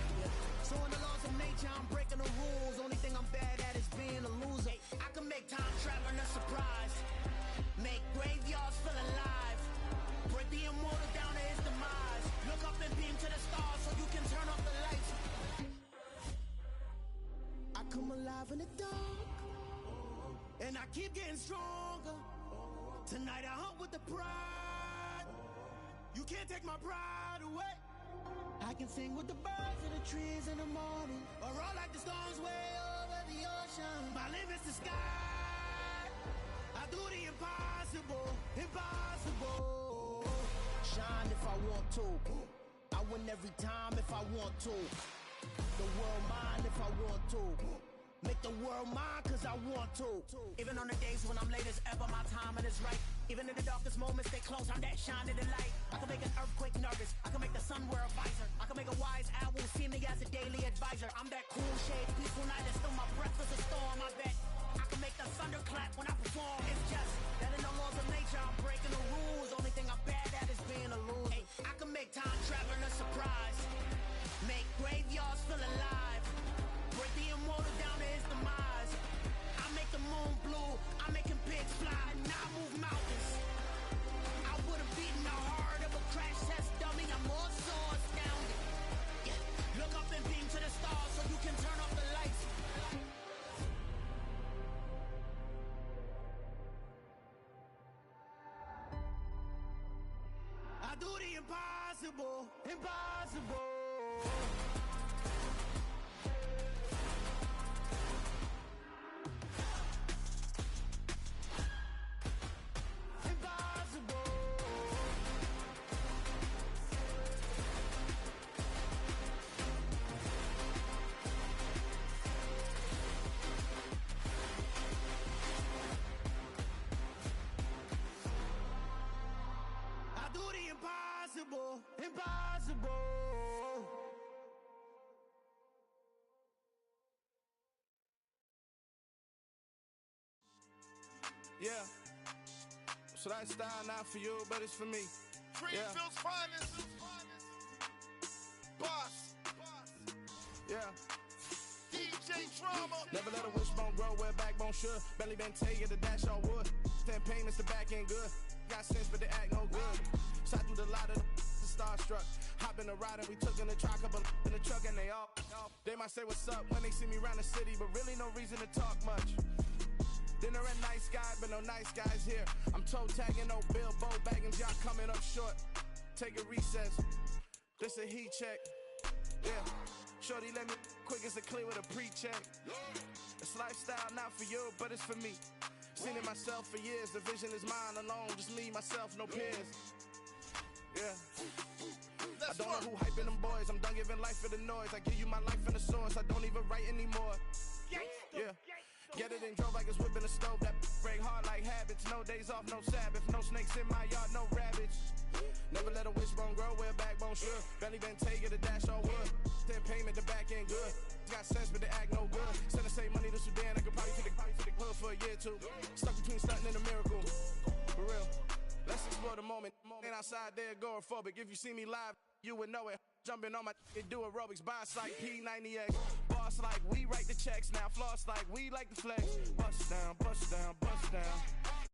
So in the laws of nature, I'm breaking the rules. Only thing I'm bad at is being a loser. I can make time traveling a surprise, make graveyards feel alive, break the immortal down to his demise. Look up and beam to the stars so you can turn off the lights. I come alive in the dark, and I keep getting stronger. Tonight I hunt with the pride. You can't take my pride away. I can sing with the birds and the trees in the morning, or roll like the storms way over the ocean. My limit's the sky. I do the impossible, impossible. Shine if I want to. I win every time if I want to. The world mine if I want to. Make the world mine cause I want to. Even on the days when I'm late as ever, my timing is right. Even in the darkest moments, stay close, I'm that shine in the light. I can make an earthquake nervous, I can make the sun wear a visor. I can make a wise owl see me as a daily advisor. I'm that cool shade, peaceful night, and still my breath is a storm. I bet I can make the thunder clap when I perform. It's just that in the laws of nature, I'm breaking the rules. Only thing I'm bad at is being a loser. Ay, I can make time traveling a surprise, make graveyards feel alive, break the immortal down to his demise. I make the moon blue, I'm making pigs fly, now I move mountains. I would've beaten the heart of a crash test dummy. I'm more so astounded. Yeah. Look up and beam to the stars so you can turn off the lights. I do the impossible, impossible. Impossible, impossible.
Yeah. So that style not for you, but it's for me.
Greenfield's finest. Boss.
Yeah.
DJ Drama.
Never let a wishbone grow where backbone should. Belly been taken to dash all wood. Stand payments, the back ain't good. Got sense, but they act no good. Shot through the lot of the starstruck. Hop in the ride and we took in the truck, couple in the truck and they all. They might say what's up when they see me around the city, but really no reason to talk much. Dinner at Nice Guy, but no nice guys here. I'm toe tagging, no Bilbo baggins, y'all coming up short. Take a recess. This a heat check. Yeah.
Shorty, let me quick as a clear with a pre-check. This lifestyle not for you, but it's for me. Seen it myself for years, the vision is mine alone. Just me, myself, no peers. Yeah. I don't know who hyping them boys. I'm done giving life for the noise. I give you my life in the source. I don't even write anymore. Yeah. Get it and drove like it's whipping a stove. That break hard like habits. No days off, no Sabbath. No snakes in my yard, no rabbits. Never let a wishbone grow where a backbone should. Belly been take it, a dash on wood. Then payment, the back end good. Got sense, but the act no good. Send the same money to Sudan. I could probably take the hood for a year or two. Stuck between stunting and a miracle. For real. Let's explore the moment. Ain't outside there agoraphobic. If you see me live, you would know it. Jumping on my and do aerobics. Boss like P90X. Boss like we write the checks now. Floss like we like the flex. Bust down, bust down, bust down.